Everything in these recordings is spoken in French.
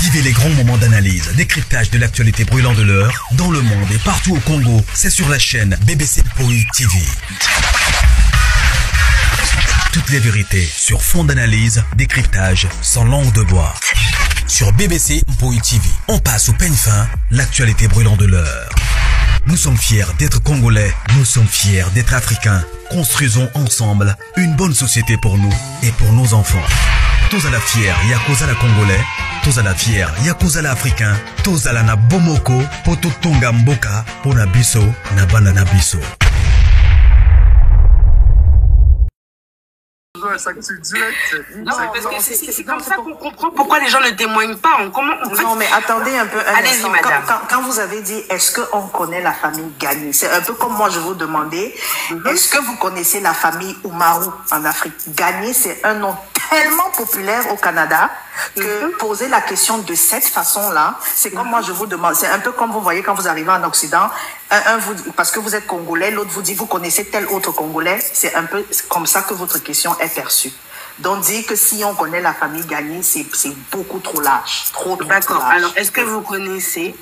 Vivez les grands moments d'analyse, décryptage de l'actualité brûlante de l'heure, dans le monde et partout au Congo. C'est sur la chaîne BBC Mpoi TV. Toutes les vérités sur fond d'analyse, décryptage, sans langue de bois. Sur BBC Mpoi TV, on passe au peigne fin, l'actualité brûlante de l'heure. Nous sommes fiers d'être Congolais, nous sommes fiers d'être Africains. Construisons ensemble une bonne société pour nous et pour nos enfants. Tous à la fière, Yakozala Congolais. Tous à la fière, Yakozala Africain. Tous à la na Bomoko, Poto Tonga Mboka, Pona Biso, Nabana Nabiso. Non, parce que c'est comme ça qu'on comprend pourquoi les gens ne témoignent pas. Non, mais attendez un peu. Allez-y, madame. Quand vous avez dit, est-ce qu'on connaît la famille Gagné? C'est un peu comme moi, je vous demandais, est-ce que vous connaissez la famille Oumarou en Afrique? Gagné, c'est un nom tellement populaire au Canada que poser la question de cette façon-là, c'est comme moi, je vous demande. C'est un peu comme vous voyez quand vous arrivez en Occident, parce que vous êtes Congolais, l'autre vous dit, vous connaissez tel autre Congolais. C'est un peu comme ça que votre question est perçue. Donc, dire que si on connaît la famille Gagné, c'est beaucoup trop large. Trop D'accord. large. Alors, est-ce que vous connaissez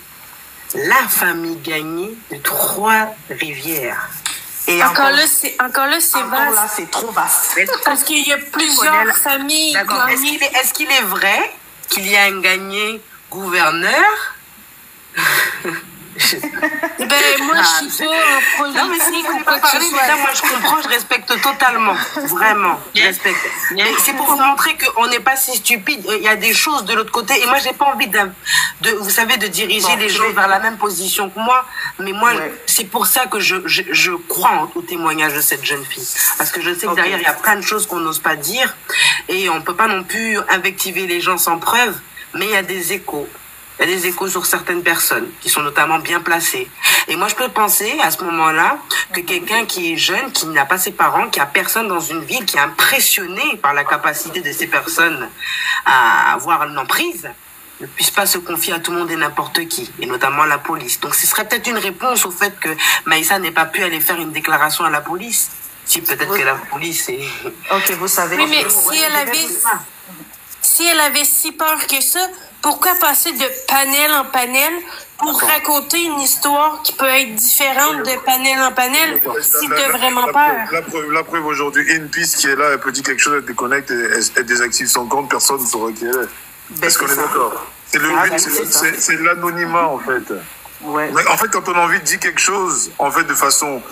la famille Gagné de Trois-Rivières? Et encore là, c'est vaste. Là, c'est trop vaste. Parce qu'il y a plusieurs familles. D'accord. Est-ce qu'il est vrai qu'il y a un Gagné gouverneur? Moi, je suis pas en politique ou quoi que ce soit. Là, moi, je comprends, je respecte totalement. Vraiment, je respecte. Mais c'est pour vous montrer qu'on n'est pas si stupide. Il y a des choses de l'autre côté. Et moi, j'ai pas envie vous savez, de diriger les gens vers la même position que moi. Mais moi, c'est pour ça que je crois au témoignage de cette jeune fille. Parce que je sais que derrière, il y a plein de choses qu'on n'ose pas dire. Et on peut pas non plus invectiver les gens sans preuve. Mais il y a des échos. Il y a des échos sur certaines personnes qui sont notamment bien placées. Et moi, je peux penser à ce moment-là que quelqu'un qui est jeune, qui n'a pas ses parents, qui a personne dans une ville, qui est impressionné par la capacité de ces personnes à avoir une emprise, ne puisse pas se confier à tout le monde et n'importe qui, et notamment la police. Donc, ce serait peut-être une réponse au fait que Maïssa n'ait pas pu aller faire une déclaration à la police. Si peut-être que la police est... Ok, vous savez... Oui, mais si elle avait si peur que ça, pourquoi passer de panel en panel pour raconter une histoire qui peut être différente de panel en panel si tu as vraiment peur? La preuve aujourd'hui, une piste qui est là, elle peut dire quelque chose, elle déconnecte, elle désactive son compte, personne ne saura qui elle est. Est-ce qu'on est d'accord? C'est le but, c'est l'anonymat en fait. Ouais. Mais en fait, quand on a envie de dire quelque chose, en fait, de façon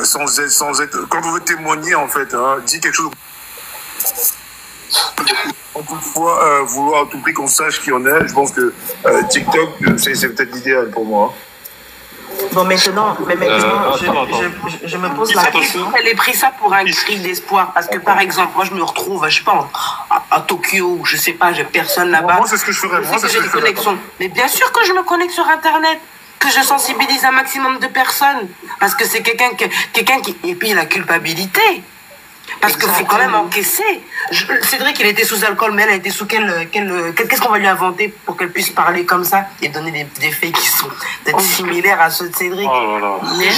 sans être, quand on veut témoigner en fait, dire quelque chose. Toutefois, vouloir à tout prix qu'on sache qui on est, je pense que TikTok, c'est peut-être l'idéal pour moi. Bon, maintenant, je me pose la question. Elle ait pris ça pour un cri d'espoir. Parce que, par exemple, moi, je me retrouve, je sais pas, à Tokyo, je sais pas, j'ai personne là-bas. Moi, c'est ce que je ferais. Moi, c'est ce que je ferais. Mais bien sûr que je me connecte sur Internet. Que je sensibilise un maximum de personnes. Parce que c'est quelqu'un qui... Et puis, la culpabilité. Parce qu'il faut quand même encaisser. Cédric, il était sous alcool, mais elle a été sous qu'est-ce qu'on va lui inventer pour qu'elle puisse parler comme ça et donner des faits qui sont peut-être similaires à ceux de Cédric. Oh là là. Mais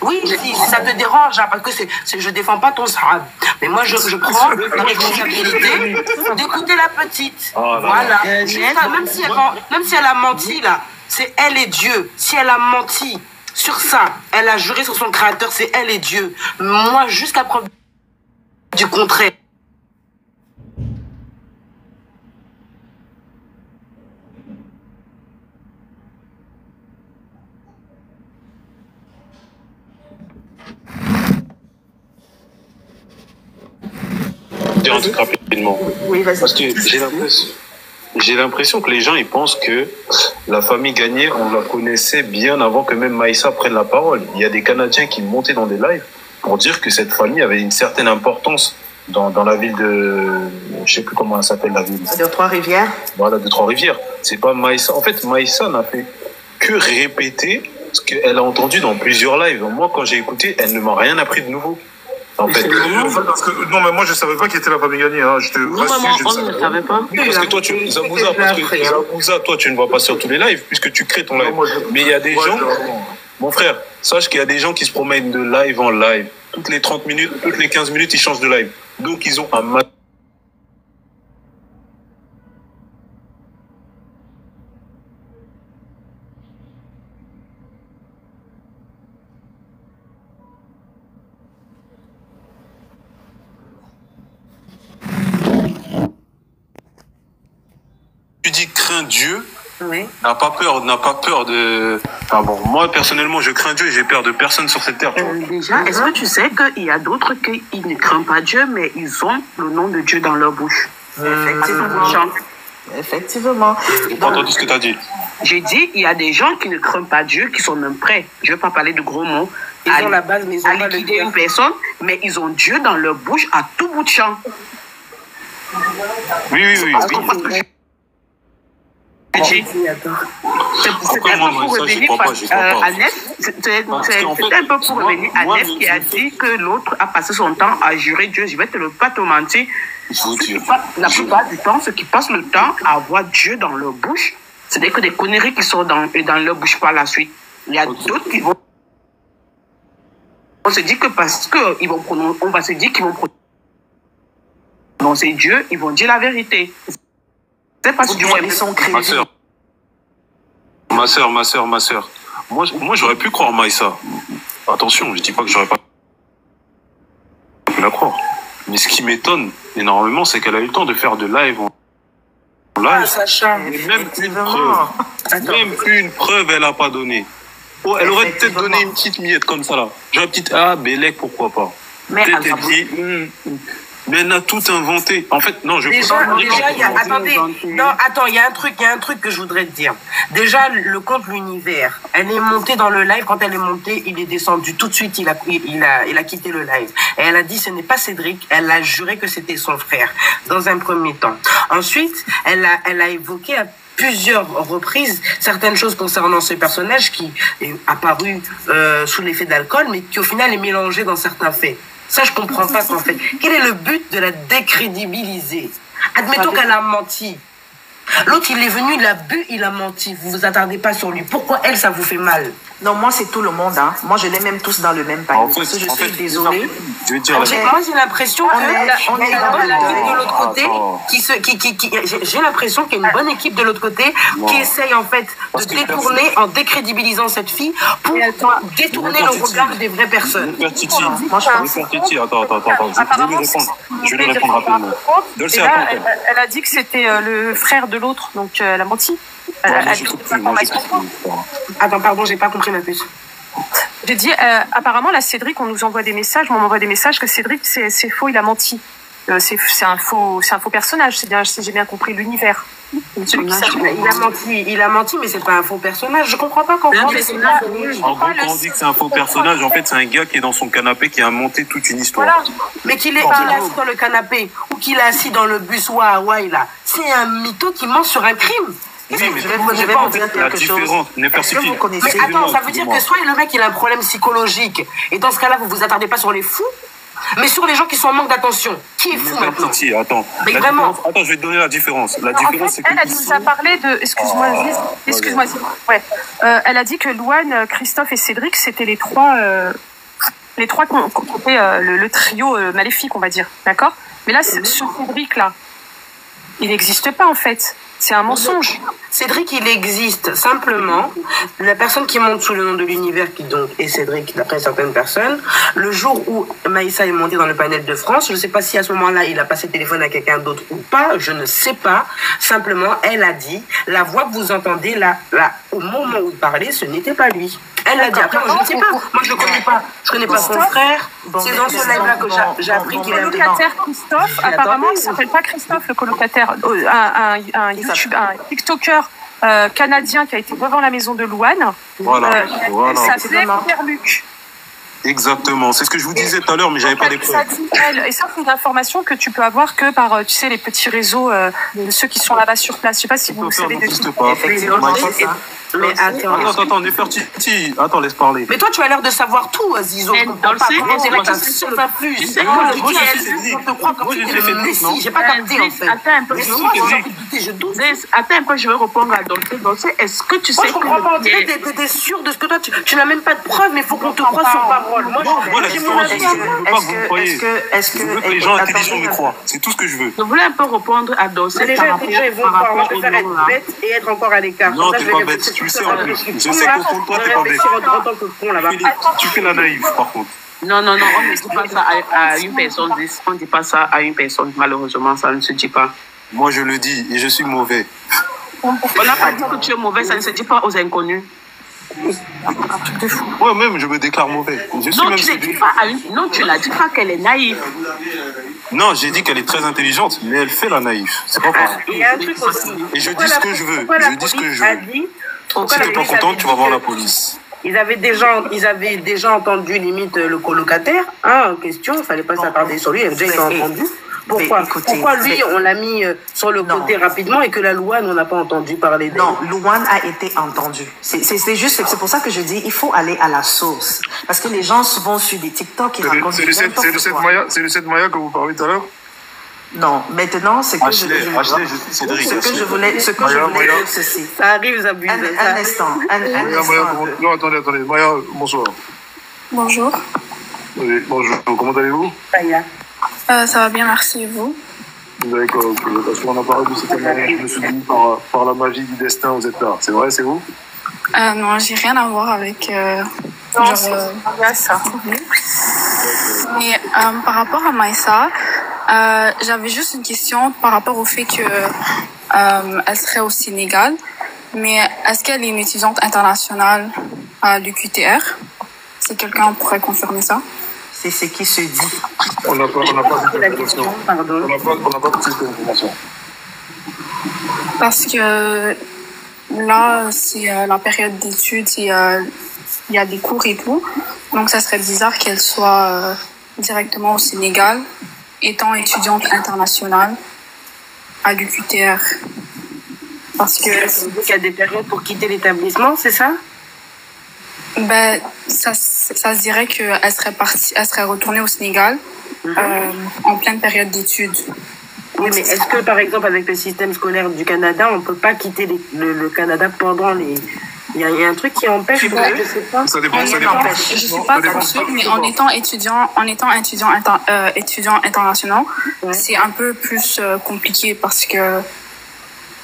oui, si ça te dérange, parce que je défends pas ton sahab. Mais moi, je prends la responsabilité d'écouter la petite. Oh là voilà. Même si elle a menti, là, c'est elle et Dieu. Si elle a menti sur ça, elle a juré sur son créateur, c'est elle et Dieu. Moi, jusqu'à preuve du contraire. Dire un truc rapidement. Oui, vas-y. Parce que j'ai l'impression que les gens ils pensent que la famille Gagné, on la connaissait bien avant que même Maïssa prenne la parole. Il y a des Canadiens qui montaient dans des lives pour dire que cette famille avait une certaine importance dans la ville de... Je sais plus comment elle s'appelle la ville. De Trois-Rivières. Voilà, de Trois-Rivières. C'est pas Maïssa. En fait, Maïssa n'a fait que répéter ce qu'elle a entendu dans plusieurs lives. Moi, quand j'ai écouté, elle ne m'a rien appris de nouveau. En fait, parce que, non, mais moi, je savais pas qui était la famille Gagné. Je te rassure, on ne savait pas. Parce que toi, Zabouza, toi, tu ne vas pas sur tous les lives puisque tu crées ton live. Mais il y a des gens... Mon frère, sache qu'il y a des gens qui se promènent de live en live. Toutes les 30 minutes, toutes les 15 minutes, ils changent de live. Donc, ils ont un tu dis crains Dieu, Oui. n'a pas peur de... Ah bon, moi, personnellement, je crains Dieu et j'ai peur de personne sur cette terre. Déjà, est-ce que tu sais qu'il y a d'autres qui ne craignent pas Dieu, mais ils ont le nom de Dieu dans leur bouche? Effectivement. J'ai pas entendu ce que tu as dit. J'ai dit, il y a des gens qui ne craignent pas Dieu, qui sont même prêts, je ne vais pas parler de gros mots, Ils ont la base, mais ils ont à pas le liquider cœur. une personne, mais ils ont Dieu dans leur bouche à tout bout de champ. Oui. C'était un peu pour revenir à Nef, c'était un peu pour revenir à Nef qui a dit que l'autre a passé son temps à jurer Dieu. Je vais pas te mentir. La plupart du temps, ceux qui passent le temps à avoir Dieu dans leur bouche, ce n'est que des conneries qui sont dans leur bouche par la suite. Il y a d'autres qui vont... On se dit que parce qu'on va se dire qu'ils vont prononcer Dieu, ils vont dire la vérité. C'est parce que ils sont crédibles. Ma sœur. Moi, j'aurais pu croire Maïssa. Attention, je dis pas que j'aurais pas pu la croire. Mais ce qui m'étonne énormément, c'est qu'elle a eu le temps de faire de live en live. Sacha. Et même une preuve, elle a pas donné. Oh, elle aurait peut-être donné une petite miette comme ça là. Genre une petite Bélec, pourquoi pas. Mais peut-être elle dit, mais elle a tout inventé. En fait, non, je peux pas. Déjà, il y a un truc que je voudrais te dire. Déjà, le compte L'Univers, elle est montée dans le live. Quand elle est montée, il est descendu. Tout de suite, il a quitté le live. Et elle a dit, ce n'est pas Cédric. Elle a juré que c'était son frère, dans un premier temps. Ensuite, elle a évoqué à plusieurs reprises certaines choses concernant ce personnage qui est apparu sous l'effet d'alcool, mais qui au final est mélangé dans certains faits. Ça, je comprends pas en fait. Quel est le but de la décrédibiliser? Admettons qu'elle a menti. L'autre, il est venu, il a bu, il a menti. Vous vous attardez pas sur lui. Pourquoi elle, ça vous fait mal? Non, moi, c'est tout le monde. Hein. Moi, je les mets même tous dans le même panier. Je suis désolée. Je veux dire, moi, j'ai l'impression qu'il y a une bonne équipe de l'autre côté j'ai l'impression qu'il y a une bonne équipe de l'autre côté qui essaye en fait de détourner en décrédibilisant cette fille pour détourner le regard des vraies personnes. Titi, attends. Je vais lui répondre rapidement. Elle a dit que c'était le frère de l'autre, donc elle a menti. Attends, pardon, j'ai pas compris ma puce. J'ai dit, apparemment, là, Cédric, on nous envoie des messages, on m'envoie des messages que Cédric, c'est faux, il a menti. C'est un faux personnage, c'est bien, si j'ai bien compris l'univers. Il a menti, mais c'est pas un faux personnage. Je comprends pas comment. En gros, quand on dit que c'est un faux personnage, en fait, c'est un gars qui est dans son canapé qui a inventé toute une histoire. Voilà. Mais qu'il est assis dans le canapé ou qu'il est assis dans le bus ou à Hawaï, là, c'est un mytho qui ment sur un crime. Oui, mais je vais vous dire quelque chose. Mais attends, ça veut dire que soit le mec il a un problème psychologique, et dans ce cas-là, vous vous attardez pas sur les fous, mais sur les gens qui sont en manque d'attention. Qui est fou maintenant? Attends, mais vraiment. Attends, je vais te donner la différence. La différence, c'est que... Elle nous a parlé de... Excuse-moi. Ouais. Elle a dit que Louane, Christophe et Cédric, c'était les trois qui étaient le trio maléfique, on va dire. D'accord? Mais là, ce Cédric-là, il n'existe pas, en fait. C'est un mensonge. Cédric, il existe. Simplement, la personne qui monte sous le nom de l'univers, qui donc est Cédric, d'après certaines personnes, le jour où Maïssa est montée dans le panel de France, je ne sais pas si à ce moment-là, il a passé le téléphone à quelqu'un d'autre ou pas, je ne sais pas. Simplement, elle a dit, la voix que vous entendez là, au moment où il parlait, ce n'était pas lui. Elle l'a dit. Après, moi, je ne sais pas. Moi, je ne connais pas. Je ne connais pas son frère. C'est dans ce live-là que j'ai appris qu'il est le colocataire Christophe. Apparemment, il ne s'appelle pas Christophe, le colocataire. Un TikToker canadien qui a été devant la maison de Louane. Voilà. Ça s'appelait Pierre Luc. Exactement, c'est ce que je vous disais tout à l'heure, mais j'avais pas les preuves. Et ça, c'est une information que tu peux avoir que par, tu sais, les petits réseaux de ceux qui sont là-bas sur place. Je sais pas si vous savez de qui. Mais attends, Nefertiti. Attends, laisse parler. Mais toi, tu as l'air de savoir tout, Zizo. Dans le C, j'ai pas capté, en fait. Attends un peu, je vais répondre à Dolce. Est-ce que tu sais... Moi, je comprends pas. On dirait que t'es sûr de ce que toi... Tu n'as même pas de preuves, mais il faut qu'on te croie sur parole. Moi, j'ai mon avis. Je veux que les gens intelligents me croient. C'est tout ce que je veux. Je voulais un peu répondre à Dolce. Les gens intelligents, ils vont croire. Moi, je préfère être bête et être encore à l'écart. Non, t'es pas bête. Tu sais en plus. Je sais qu'au fond de toi, t'es pas bête. Tu fais la naïve, par contre. Non, on ne dit pas ça à une personne. On ne dit pas ça à une personne. Malheureusement, ça ne se dit pas. Moi, je le dis et je suis mauvais. On n'a pas dit que tu es mauvais, ça ne se dit pas aux inconnus. Moi-même, je me déclare mauvais. Non, tu l'as dit pas qu'elle est naïve. Non, j'ai dit qu'elle est très intelligente, mais elle fait la naïve. C'est pas pareil. Il y a un truc aussi. Et je dis ce que je veux. Je dis ce que je veux. Si t'es pas contente, tu vas voir la police. Ils avaient déjà entendu limite le colocataire en question. Il fallait pas s'attarder sur lui. Il avait déjà été entendu. Pourquoi lui, on l'a mis sur le côté rapidement et que la Louane, on n'a pas entendu parler d'elle? Non, Louane a été entendue. C'est pour ça que je dis, il faut aller à la source. Parce que les gens souvent sur des TikTok, ils racontent C'est de cette Maya que vous parlez tout à l'heure? Non, maintenant, ce que je voulais dire, ceci. Ça arrive, Zabu. Un instant. Non, attendez. Maya, bonsoir. Bonjour. Oui, bonjour. Comment allez-vous? Maya. Ça va bien, merci, et vous? D'accord, ok. Parce qu'on a parlé de cette manière, je me suis dit, par la magie du destin, vous êtes là. C'est vrai, c'est vous? Non, j'ai rien à voir avec... ça. Mais par rapport à Maïssa, j'avais juste une question par rapport au fait que elle serait au Sénégal. Mais est-ce qu'elle est une étudiante internationale à l'UQTR? Si quelqu'un pourrait confirmer ça? C'est ce qui se dit. On n'a pas cette information. On n'a pas cette information. Parce que là, c'est la période d'études, il y a des cours et tout. Donc, ça serait bizarre qu'elle soit directement au Sénégal, étant étudiante internationale à l'UQTR. Parce que... Il y a des périodes pour quitter l'établissement, c'est ça? Ben, ça se dirait qu'elle serait retournée au Sénégal en pleine période d'études. Oui, mais est-ce que, par exemple, avec le système scolaire du Canada, on ne peut pas quitter le Canada pendant les... Il y a un truc qui empêche, je sais pas. Ça dépend. Je suis pas trop sûre, mais en étant étudiant international, c'est un peu plus compliqué parce que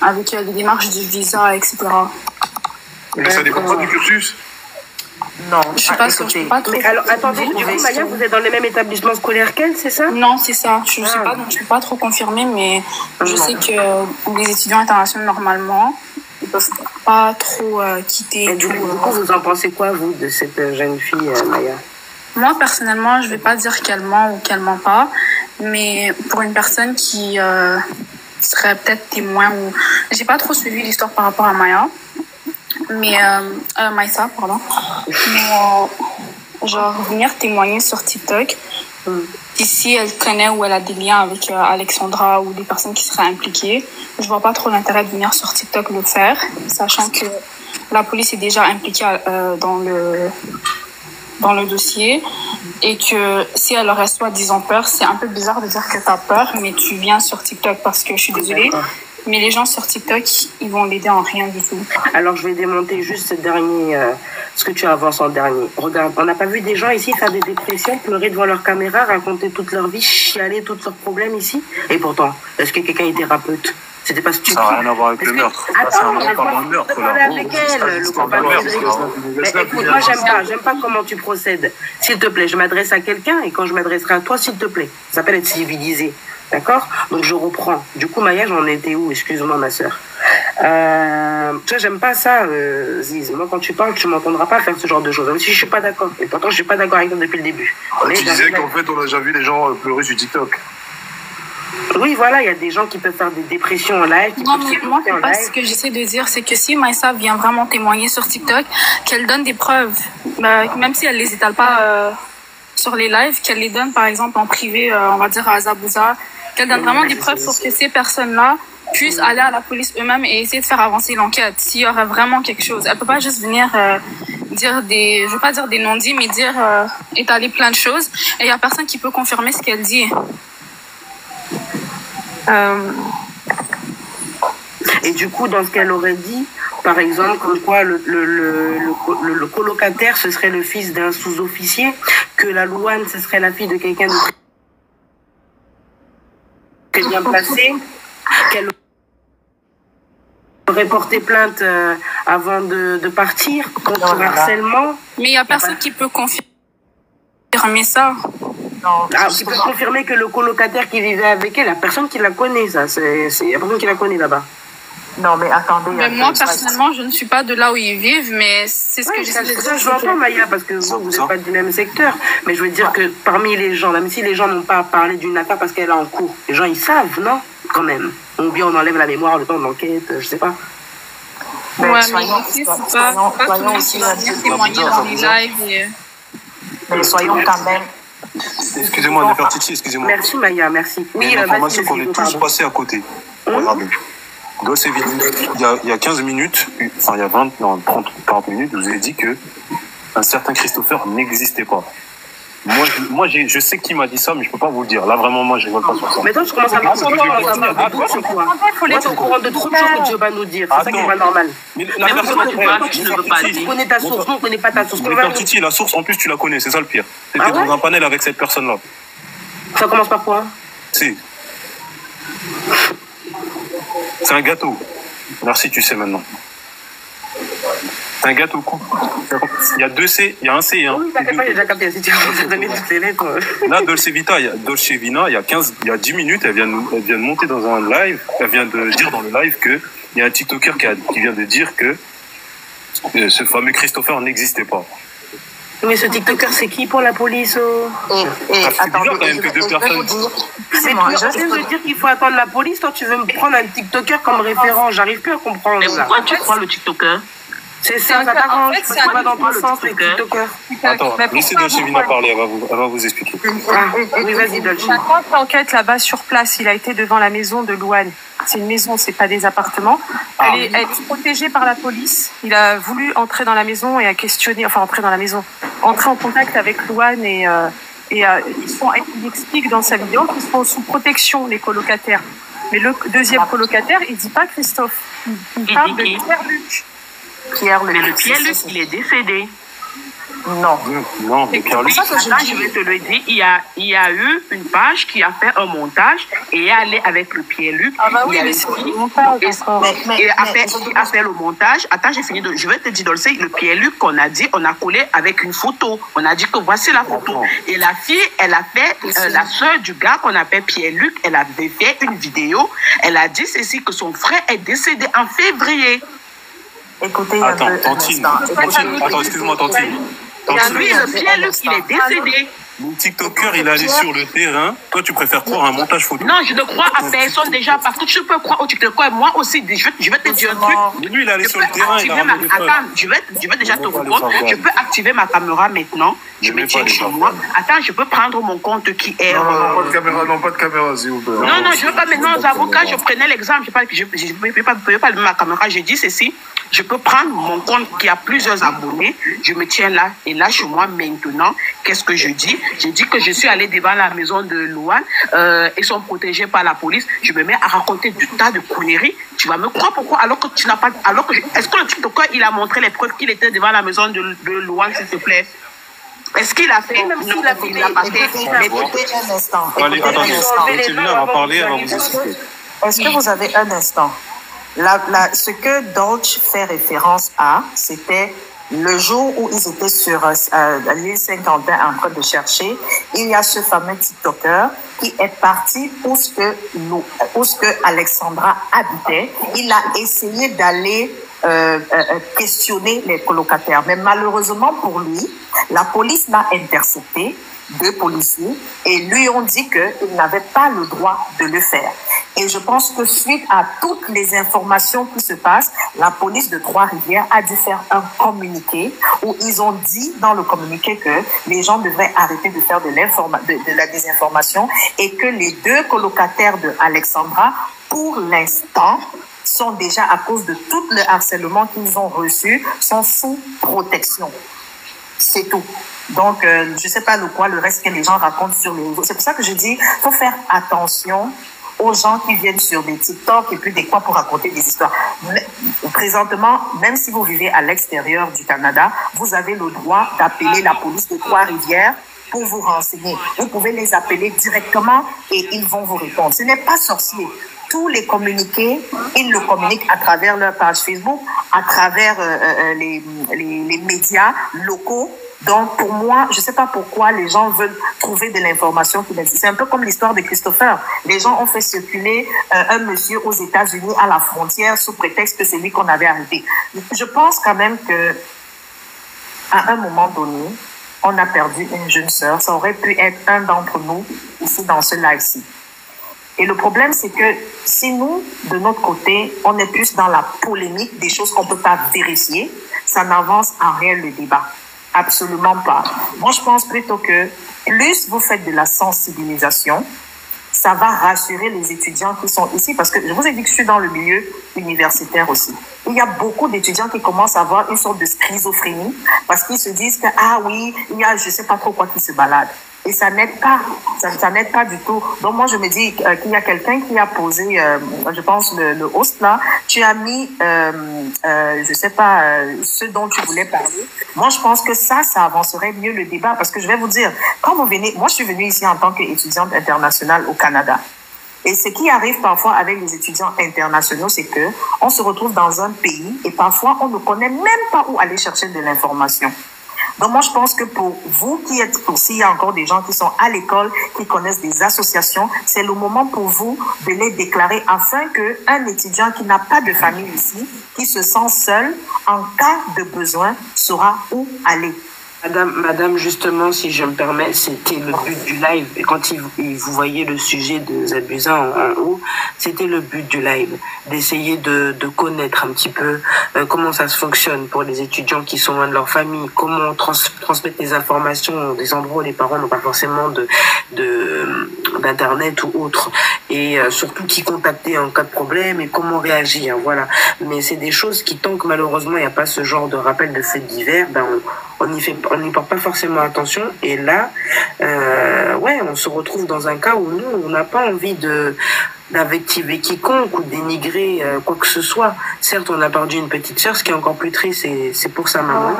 avec les démarches du visa, etc. Mais ça dépend pas du cursus? Non, je suis pas sûre. Mais alors, attendez, du coup, Maya, vous êtes dans le même établissement scolaire qu'elle, c'est ça? Non, c'est ça. Je sais pas, donc je peux pas trop confirmer, mais je sais que les étudiants internationaux, normalement, ils peuvent pas trop quitter. Du coup, vous en pensez quoi, vous, de cette jeune fille, Maya? Moi, personnellement, je vais pas dire qu'elle ment ou qu'elle ment pas, mais pour une personne qui serait peut-être témoin ou... J'ai pas trop suivi l'histoire par rapport à Maya. Mais Maïssa, pardon. Mais genre venir témoigner sur TikTok, si elle connaît ou elle a des liens avec Alexandra ou des personnes qui seraient impliquées, je vois pas trop l'intérêt de venir sur TikTok le faire, sachant que la police est déjà impliquée dans le dossier et que si elle aurait soi-disant peur, c'est un peu bizarre de dire que tu as peur, mais tu viens sur TikTok parce que je suis désolée. Mais les gens sur TikTok, ils vont l'aider en rien du tout. Alors, je vais démonter juste ce que tu avances en dernier. Regarde, on n'a pas vu des gens ici faire des dépressions, pleurer devant leur caméra, raconter toute leur vie, chialer tous leurs problèmes ici. Et pourtant, est-ce que quelqu'un est thérapeute? C'était pas stupide. Ça n'a rien à voir avec le meurtre. Attends, on parle de meurtre, là. Avec elle, le combat de écoute, moi, j'aime pas comment tu procèdes. S'il te plaît, je m'adresse à quelqu'un et quand je m'adresserai à toi, s'il te plaît. Ça s'appelle être civilisé. D'accord? Donc je reprends. Du coup, Maya, j'en étais où? Excuse-moi, ma sœur. Tu vois, j'aime pas ça, Ziz. Moi, quand tu parles, tu m'entendras pas faire ce genre de choses. Même si je suis pas d'accord. Et pourtant, je suis pas d'accord avec toi depuis le début. Tu disais qu'en fait, on a déjà vu les gens pleurer sur TikTok. Oui, voilà, il y a des gens qui peuvent faire des dépressions en live. Non, mais moi, ce que j'essaie de dire, c'est que si Maïssa vient vraiment témoigner sur TikTok, qu'elle donne des preuves, même si elle les étale pas sur les lives, qu'elle les donne, par exemple, en privé, on va dire à Zabouza, qu'elle donne vraiment des preuves pour que ces personnes-là puissent aller à la police eux-mêmes et essayer de faire avancer l'enquête, s'il y aurait vraiment quelque chose. Elle peut pas juste venir dire je veux pas dire des non-dits, mais étaler plein de choses, et il y a personne qui peut confirmer ce qu'elle dit. Et du coup, dans ce qu'elle aurait dit, par exemple, comme quoi le colocataire, ce serait le fils d'un sous-officier, que la Louane, ce serait la fille de quelqu'un de très bien placé, qu'elle aurait porté plainte avant de partir contre harcèlement. Mais il n'y a personne qui peut confirmer ça. Qui peut confirmer que le colocataire qui vivait avec elle, la personne qui la connaît, ça, il y a personne qui la connaît là-bas. Non, mais attendez. Mais moi, personnellement, je ne suis pas de là où ils vivent, mais c'est ce que j'essaie de dire. Je l'entends, Maya, parce que vous n'êtes pas du même secteur. Mais je veux dire que parmi les gens, même si les gens n'ont pas parlé d'une affaire parce qu'elle est en cours, les gens, ils savent, non? Quand même. Ou bien on enlève la mémoire, le temps de l'enquête, je sais pas. Ouais, mais ici, c'est pas tout le monde qui va venir témoigner dans les lives. Mais soyons quand même... Excusez-moi, Nefertiti, excusez-moi. Merci, Maya, merci. Oui, l'information qu'on est tous passés à côté. Regardez. Il y a 15 minutes, enfin il y a 40 minutes, je vous ai dit que un certain Christopher n'existait pas. Moi, je sais qui m'a dit ça, mais je peux pas vous le dire. Là, vraiment, moi, je ne vois pas sur ça. Maintenant, je commence à me moi, tu es au courant de trop de choses que Dieu va nous dire. C'est ça qui est pas normal. Mais la personne tu ne veux pas dire. Tu connais ta source, nous, on ne connaît pas ta source. Mais Titi, la source, en plus, tu la connais, c'est ça le pire. C'était dans un panel avec cette personne-là. Ça commence par quoi? Si. C'est un gâteau. Merci, tu sais maintenant. C'est un gâteau coup. Il y a 2 C, il y a un C et un. Oui, t'inquiète pas, j'ai déjà capté. Si tu veux donner toutes les lettres. Là, Dolce Vina, il y a 10 minutes, elle vient de monter dans un live. Elle vient de dire dans le live qu'il y a un TikToker qui vient de dire que ce fameux Christopher n'existait pas. Mais ce TikToker, c'est qui pour la police? C'est bizarre quand même que 2 personnes... C'est de dire qu'il faut attendre la police. Toi, tu veux me prendre un TikToker comme référent. J'arrive plus à comprendre. Mais pourquoi tu crois le TikToker? C'est ça, ça t'arrange. Je ne pas dans ton sens, le TikToker. Attends, laissez Dolce Vina parler, elle va vous expliquer. Oui, vas-y, Dolce. Quand l'enquête là-bas sur place, il a été devant la maison de Louane. C'est une maison, c'est pas des appartements. Elle est protégée par la police. Il a voulu entrer dans la maison et a questionné, entrer en contact avec Louane et il explique dans sa vidéo qu'ils sont sous protection, les colocataires. Mais le deuxième colocataire, il dit pas Christophe. Il parle de Pierre-Luc. Mais le Pierre-Luc, il est décédé. Non. Non, mais Pierre-Luc... Je vais te le dire, il y a eu une page qui a fait un montage et est allée avec le Pierre-Luc. Ah bah oui, mais c'est le montage. Et a fait le montage. Attends, j'ai fini. Je vais te dire, le Pierre-Luc qu'on a dit, on a collé avec une photo. On a dit que voici la photo. Et la fille, elle a fait, la sœur du gars qu'on appelle Pierre-Luc, elle avait fait une vidéo. Elle a dit ceci, que son frère est décédé en février. Écoutez, attends, Tantine. Attends, excuse-moi, Tantine. Lui, le Pierre-Luc, il est décédé. Le TikToker, il est allé sur le terrain. Toi, tu préfères croire à un montage photo? Non, je ne crois à personne déjà, parce que tu peux croire au TikToker. Moi aussi, je vais te dire un truc. Lui, il est allé sur le terrain. Attends, je vais déjà te répondre. Je peux activer ma caméra maintenant. Je me tiens chez moi. Attends, je peux prendre mon compte qui est... Non, pas de caméra, s'il vous plaît. Non, je ne veux pas maintenant. Les avocats, je prenais l'exemple. Je ne peux pas allumer ma caméra. J'ai dit ceci. Je peux prendre mon compte qui a plusieurs abonnés. Je me tiens là. Et là, chez moi, maintenant, qu'est-ce que je dis? Je dis que je suis allée devant la maison de Louane. Ils sont protégés par la police. Je me mets à raconter du tas de conneries. Tu vas me croire pourquoi? Alors que tu n'as pas... Est-ce que le TikToker, il a montré les preuves qu'il était devant la maison de Louane, s'il te plaît? Est-ce qu'il a fait? Même s'il a fait, il n'a pas fait. Écoutez un instant. Allez, attendez. Celui-là va parler, elle va vous expliquer. Est-ce que vous avez un instant? Ce que Dolce fait référence à, c'était le jour où ils étaient sur l'île Saint-Quentin en train de chercher. Il y a ce fameux TikToker qui est parti où ce que Alexandra habitait. Il a essayé d'aller questionner les colocataires. Mais malheureusement pour lui, la police l'a intercepté, 2 policiers, et lui ont dit qu'il n'avait pas le droit de le faire. Et je pense que suite à toutes les informations qui se passent, la police de Trois-Rivières a dû faire un communiqué où ils ont dit dans le communiqué que les gens devraient arrêter de faire de la désinformation et que les 2 colocataires de Alexandra, pour l'instant, sont déjà, à cause de tout le harcèlement qu'ils ont reçu, sont sous protection. C'est tout. Donc, je ne sais pas le reste que les gens racontent sur les réseaux. C'est pour ça que je dis, il faut faire attention aux gens qui viennent sur des TikTok et puis des quoi pour raconter des histoires. Mais, présentement, même si vous vivez à l'extérieur du Canada, vous avez le droit d'appeler la police de Trois-Rivières pour vous renseigner. Vous pouvez les appeler directement et ils vont vous répondre. Ce n'est pas sorcier. Tous les communiqués, ils le communiquent à travers leur page Facebook, à travers les médias locaux. Donc, pour moi, je ne sais pas pourquoi les gens veulent trouver de l'information qui n'existe. C'est un peu comme l'histoire de Christopher. Les gens ont fait circuler un monsieur aux États-Unis à la frontière sous prétexte que c'est lui qu'on avait arrêté. Je pense quand même que à un moment donné, on a perdu une jeune sœur. Ça aurait pu être un d'entre nous ici dans ce live-ci. Et le problème, c'est que si nous, de notre côté, on est plus dans la polémique des choses qu'on ne peut pas vérifier, ça n'avance en rien le débat. Absolument pas. Moi, je pense plutôt que plus vous faites de la sensibilisation, ça va rassurer les étudiants qui sont ici, parce que je vous ai dit que je suis dans le milieu universitaire aussi. Il y a beaucoup d'étudiants qui commencent à avoir une sorte de schizophrénie, parce qu'ils se disent que, ah oui, il y a je sais pas trop quoi qui se balade. Et ça n'aide pas, ça n'aide pas du tout. Donc moi, je me dis qu'il y a quelqu'un qui a posé, je pense, le host là, tu as mis, je sais pas, ce dont tu voulais parler. Moi, je pense que ça avancerait mieux le débat, parce que je vais vous dire, quand vous venez, moi, je suis venue ici en tant qu'étudiante internationale au Canada. Et ce qui arrive parfois avec les étudiants internationaux, c'est que on se retrouve dans un pays et parfois on ne connaît même pas où aller chercher de l'information. Donc moi, je pense que pour vous qui êtes aussi, il y a encore des gens qui sont à l'école, qui connaissent des associations, c'est le moment pour vous de les déclarer afin qu'un étudiant qui n'a pas de famille ici, qui se sent seul, en cas de besoin, saura où aller. Madame, justement, si je me permets, c'était le but du live. Et quand vous voyez le sujet de Zabuza en haut, c'était le but du live, d'essayer de connaître un petit peu comment ça se fonctionne pour les étudiants qui sont loin de leur famille, comment transmettre des informations dans des endroits où les parents n'ont pas forcément d'internet ou autre, et surtout qui contacter en cas de problème et comment réagir, voilà. Mais c'est des choses qui, tant que malheureusement il n'y a pas ce genre de rappel de faits divers, ben on n'y porte pas forcément attention, et là on se retrouve dans un cas où nous on n'a pas envie d'invectiver quiconque ou dénigrer quoi que ce soit. Certes, on a perdu une petite sœur, ce qui est encore plus triste, c'est pour sa maman,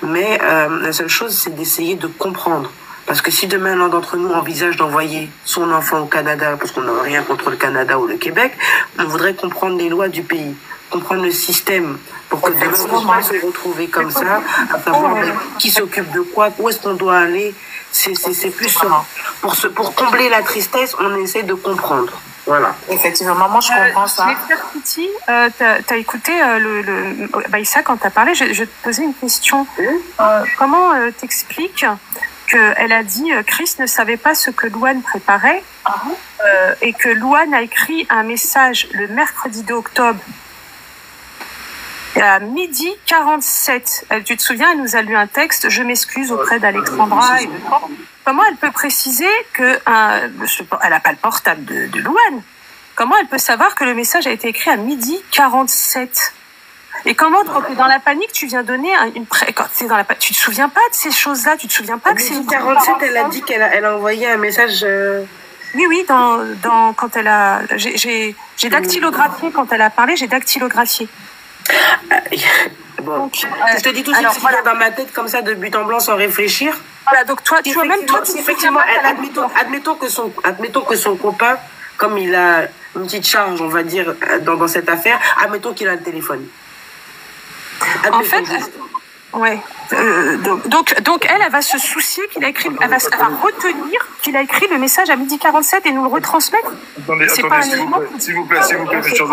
mais la seule chose, c'est d'essayer de comprendre. Parce que si demain l'un d'entre nous envisage d'envoyer son enfant au Canada, parce qu'on n'a rien contre le Canada ou le Québec, on voudrait comprendre les lois du pays, comprendre le système, pour que demain on ne pas se retrouver comme ça, à savoir qui s'occupe de quoi, où est-ce qu'on doit aller. C'est plus ça. Pour combler la tristesse, on essaie de comprendre. Voilà. Effectivement, moi je comprends ça. Petit, t'as écouté Baïssa quand t'as parlé, je te posais une question. Comment t'expliques qu'elle a dit Chris ne savait pas ce que Louane préparait et que Louane a écrit un message le mercredi 2 octobre à 12h47. Tu te souviens, elle nous a lu un texte, je m'excuse auprès d'Alexandra. Comment elle peut préciser que elle n'a pas le portable de Louane? Comment elle peut savoir que le message a été écrit à 12h47? Et comment, dans la panique, tu viens donner tu te souviens pas de ces choses-là? Tu te souviens pas que c'est 12h47, elle a dit qu'elle a envoyé un message. Oui, quand elle a, j'ai dactylographié quand elle a parlé, j'ai dactylographié. Bon. Donc, je te dis tout de suite, voilà, dans ma tête comme ça de but en blanc sans réfléchir. Voilà, donc toi, tu vois, même toi, effectivement, admettons que son copain, comme il a une petite charge, on va dire, dans cette affaire, admettons qu'il a le téléphone. En fait, ouais. Donc elle va se soucier qu'il a écrit, elle va retenir qu'il a écrit le message à 12h47 et nous le retransmettre. Attendez, s'il vous plaît, mes chers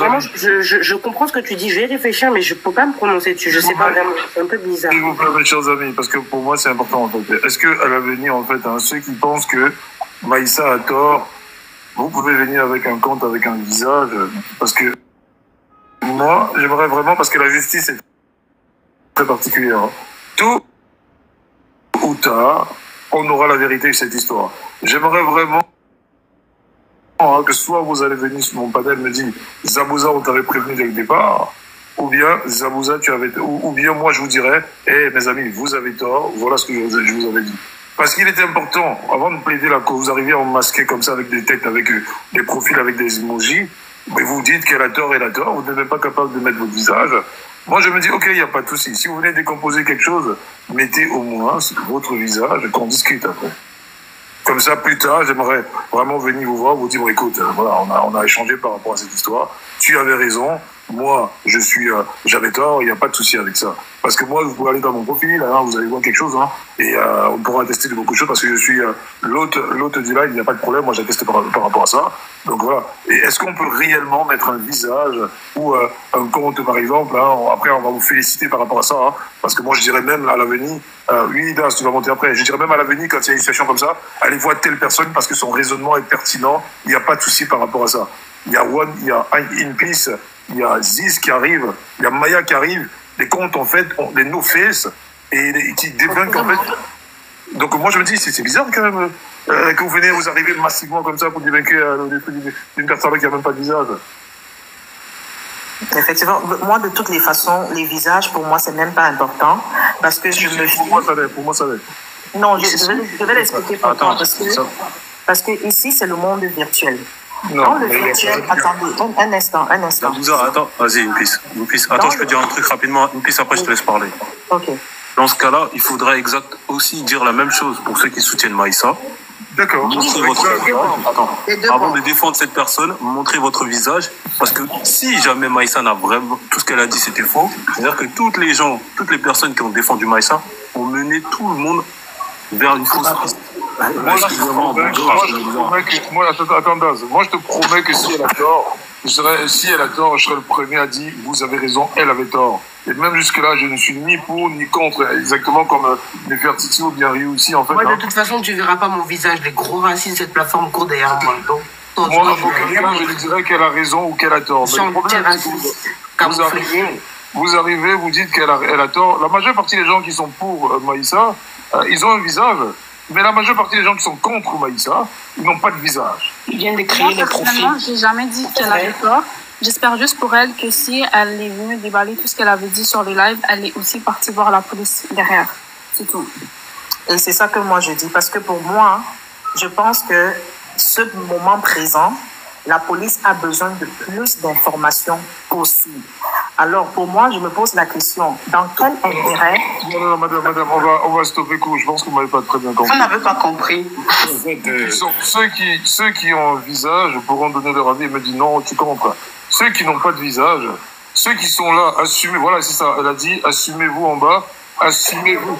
amis, Je comprends ce que tu dis, je vais réfléchir, mais je ne peux pas me prononcer dessus, je sais pas vraiment, c'est un peu bizarre. S'il vous plaît, mes chers amis, parce que pour moi c'est important en fait. Est-ce qu'à l'avenir, en fait, ceux qui pensent que Maïssa a tort, vous pouvez venir avec un compte, avec un visage, parce que moi, j'aimerais vraiment, parce que la justice est très particulière. Tôt ou tard, on aura la vérité de cette histoire. J'aimerais vraiment que soit vous allez venir sur mon panel me dire Zabuza, on t'avait prévenu dès le départ, ou bien Zabuza, ou bien moi je vous dirais, mes amis, vous avez tort, voilà ce que je vous avais dit. Parce qu'il était important, avant de plaider là, que vous arriviez à en masquer comme ça avec des têtes, avec des profils, avec des emojis, mais vous dites qu'elle a tort, vous n'êtes même pas capable de mettre votre visage. Moi, je me dis, ok, il n'y a pas de souci. Si vous venez décomposer quelque chose, mettez au moins votre visage, qu'on discute après. Comme ça, plus tard, j'aimerais vraiment venir vous voir, vous dire, bon, écoute, voilà, on a échangé par rapport à cette histoire. Tu avais raison. moi, j'avais tort, il n'y a pas de souci avec ça. Parce que moi, vous pouvez aller dans mon profil, hein, vous allez voir quelque chose, hein, et on pourra attester de beaucoup de choses, parce que je suis l'hôte du live, il n'y a pas de problème, moi j'atteste par rapport à ça. Donc voilà. Et est-ce qu'on peut réellement mettre un visage ou un compte, par exemple, hein, après on va vous féliciter par rapport à ça, hein, parce que moi je dirais même à l'avenir, oui, Das, tu vas monter après, je dirais même à l'avenir, quand il y a une situation comme ça, allez voir telle personne, parce que son raisonnement est pertinent, il n'y a pas de souci par rapport à ça. Il y a In Peace, il y a Ziz qui arrive, il y a Maya qui arrive, les comptes en fait, des no-face, et qui débunk en fait. Donc moi je me dis, c'est bizarre quand même que vous arrivez massivement comme ça pour débunker d'une personne qui n'a même pas de visage. Effectivement, moi de toutes les façons, les visages pour moi c'est même pas important parce que je me. Pour moi ça l'est. Non, je vais l'expliquer pourquoi parce que ici c'est le monde virtuel. Non, dans le virtuel, attendez, un instant. Attends, vas-y, une piste. Attends, je peux dire un truc rapidement, une piste, après je te laisse parler. Ok. Dans ce cas-là, il faudrait aussi dire la même chose pour ceux qui soutiennent Maïssa. D'accord. Avant de défendre cette personne, montrez votre visage, parce que si jamais Maïssa n'a vraiment, tout ce qu'elle a dit c'était faux, c'est-à-dire que toutes les personnes qui ont défendu Maïssa ont mené tout le monde vers une fausse piste. Moi, je te promets que si elle a tort, je serai le premier à dire vous avez raison, elle avait tort. Et même jusque-là, je ne suis ni pour ni contre, exactement comme Nefertiti ou bien Ryu ici, en fait. Moi, de toute façon, tu verras pas mon visage, les gros racines, cette plateforme court derrière moi. Donc, moi, je lui dirais qu'elle a raison ou qu'elle a tort. Mais le problème, vous arrivez, vous dites qu'elle a tort. La majeure partie des gens qui sont pour Maïssa, ils ont un visage. Mais la majeure partie des gens qui sont contre Maïssa, ils n'ont pas de visage. Ils viennent de créer des profils. Moi, j'ai jamais dit qu'elle avait tort. J'espère juste pour elle que si elle est venue déballer tout ce qu'elle avait dit sur les lives, elle est aussi partie voir la police derrière. C'est tout. Et c'est ça que moi je dis. Parce que pour moi, je pense que ce moment présent, la police a besoin de plus d'informations possibles. Alors, pour moi, je me pose la question, dans quel intérêt... Non, madame, on va stopper court. Je pense que vous ne m'avez pas très bien compris. On n'avait pas compris. Ceux qui ont un visage pourront donner leur avis et me dire non, tu comprends. Ceux qui n'ont pas de visage, ceux qui sont là, assumez, voilà, c'est ça, elle a dit, assumez-vous en bas, assumez-vous.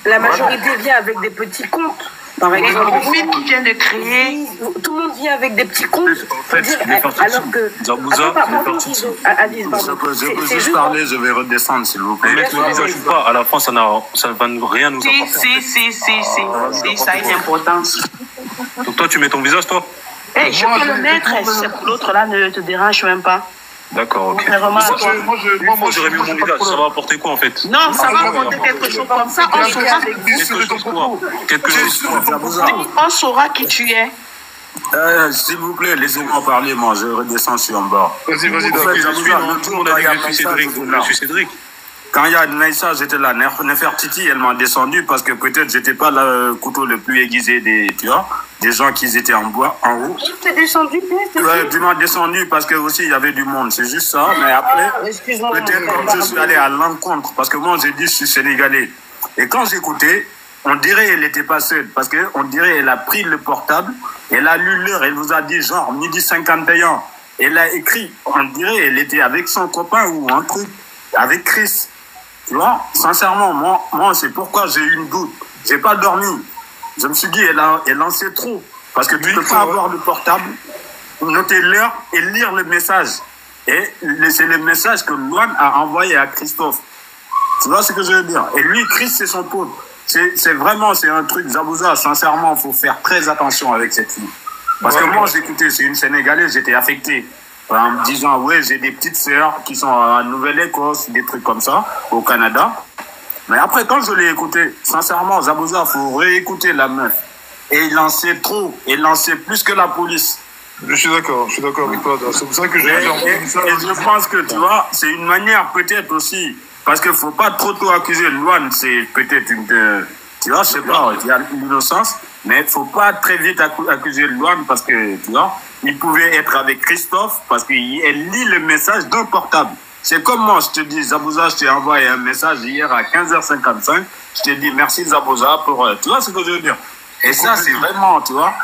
La majorité vient avec des petits comptes. Par exemple, le profil qui vient de créer. Tout le monde vient avec des petits comptes. Alors que. Zabouza, je peux juste parler, je vais redescendre, s'il vous plaît. Mettre le visage ou pas, à la fin, ça va rien nous apporter. Si, ça a une importance. Donc toi, tu mets ton visage, toi? Je peux le mettre, l'autre là ne te dérange même pas. D'accord, ok. Moi, j'aurais mis mon visage. Ça va apporter quoi, en fait? Non, ça va apporter quelque chose comme ça. On saura qui tu es. S'il vous plaît, laissez-moi parler, moi, je redescends, je suis en bas. Vas-y, tout le monde a dit que je suis Cédric. Quand il y a Maïssa, j'étais là. Nefertiti, elle m'a descendu parce que peut-être j'étais pas le couteau le plus aiguisé des gens qui étaient en bois, en haut. Tu t'es descendu, ouais, tu m'as descendu parce que aussi il y avait du monde, c'est juste ça. Mais après, peut-être comme je suis allé à l'encontre, parce que moi j'ai dit je suis sénégalais. Et quand j'écoutais, on dirait qu'elle n'était pas seule, parce qu'on dirait qu'elle a pris le portable, elle a lu l'heure, elle vous a dit genre 12h51. Elle a écrit, on dirait qu'elle était avec son copain ou un truc, avec Chris. Tu vois, sincèrement, moi c'est pourquoi j'ai eu une doute. J'ai pas dormi. Je me suis dit, elle en sait trop. Parce que tu ne peux pas avoir le portable, noter l'heure et lire le message. Et c'est le message que Luan a envoyé à Christophe. Tu vois ce que je veux dire? Et lui, Chris, c'est son pote. C'est vraiment, c'est un truc, Zabouza, sincèrement, il faut faire très attention avec cette fille. Parce que moi, j'écoutais, c'est une Sénégalaise, j'étais affecté. En me disant, ouais, j'ai des petites sœurs qui sont en Nouvelle-Écosse, des trucs comme ça, au Canada. Mais après, quand je l'ai écouté, sincèrement, Zabouza, il faut réécouter la meuf. Et il en sait trop, il en sait plus que la police. Je suis d'accord avec toi. C'est pour ça que j'ai et je pense que, tu vois, c'est une manière peut-être aussi, parce qu'il ne faut pas trop accuser Luan, c'est peut-être une... Tu vois, je sais pas, il y a l'innocence, mais il ne faut pas très vite accuser Luan parce que, tu vois, il pouvait être avec Christophe parce qu'elle lit le message d'un portable. C'est comme moi, je te dis, Zabouza, je t'ai envoyé un message hier à 15h55. Je t'ai dit merci Zabouza pour... Tu vois ce que je veux dire? Et ça, c'est vraiment, tu vois,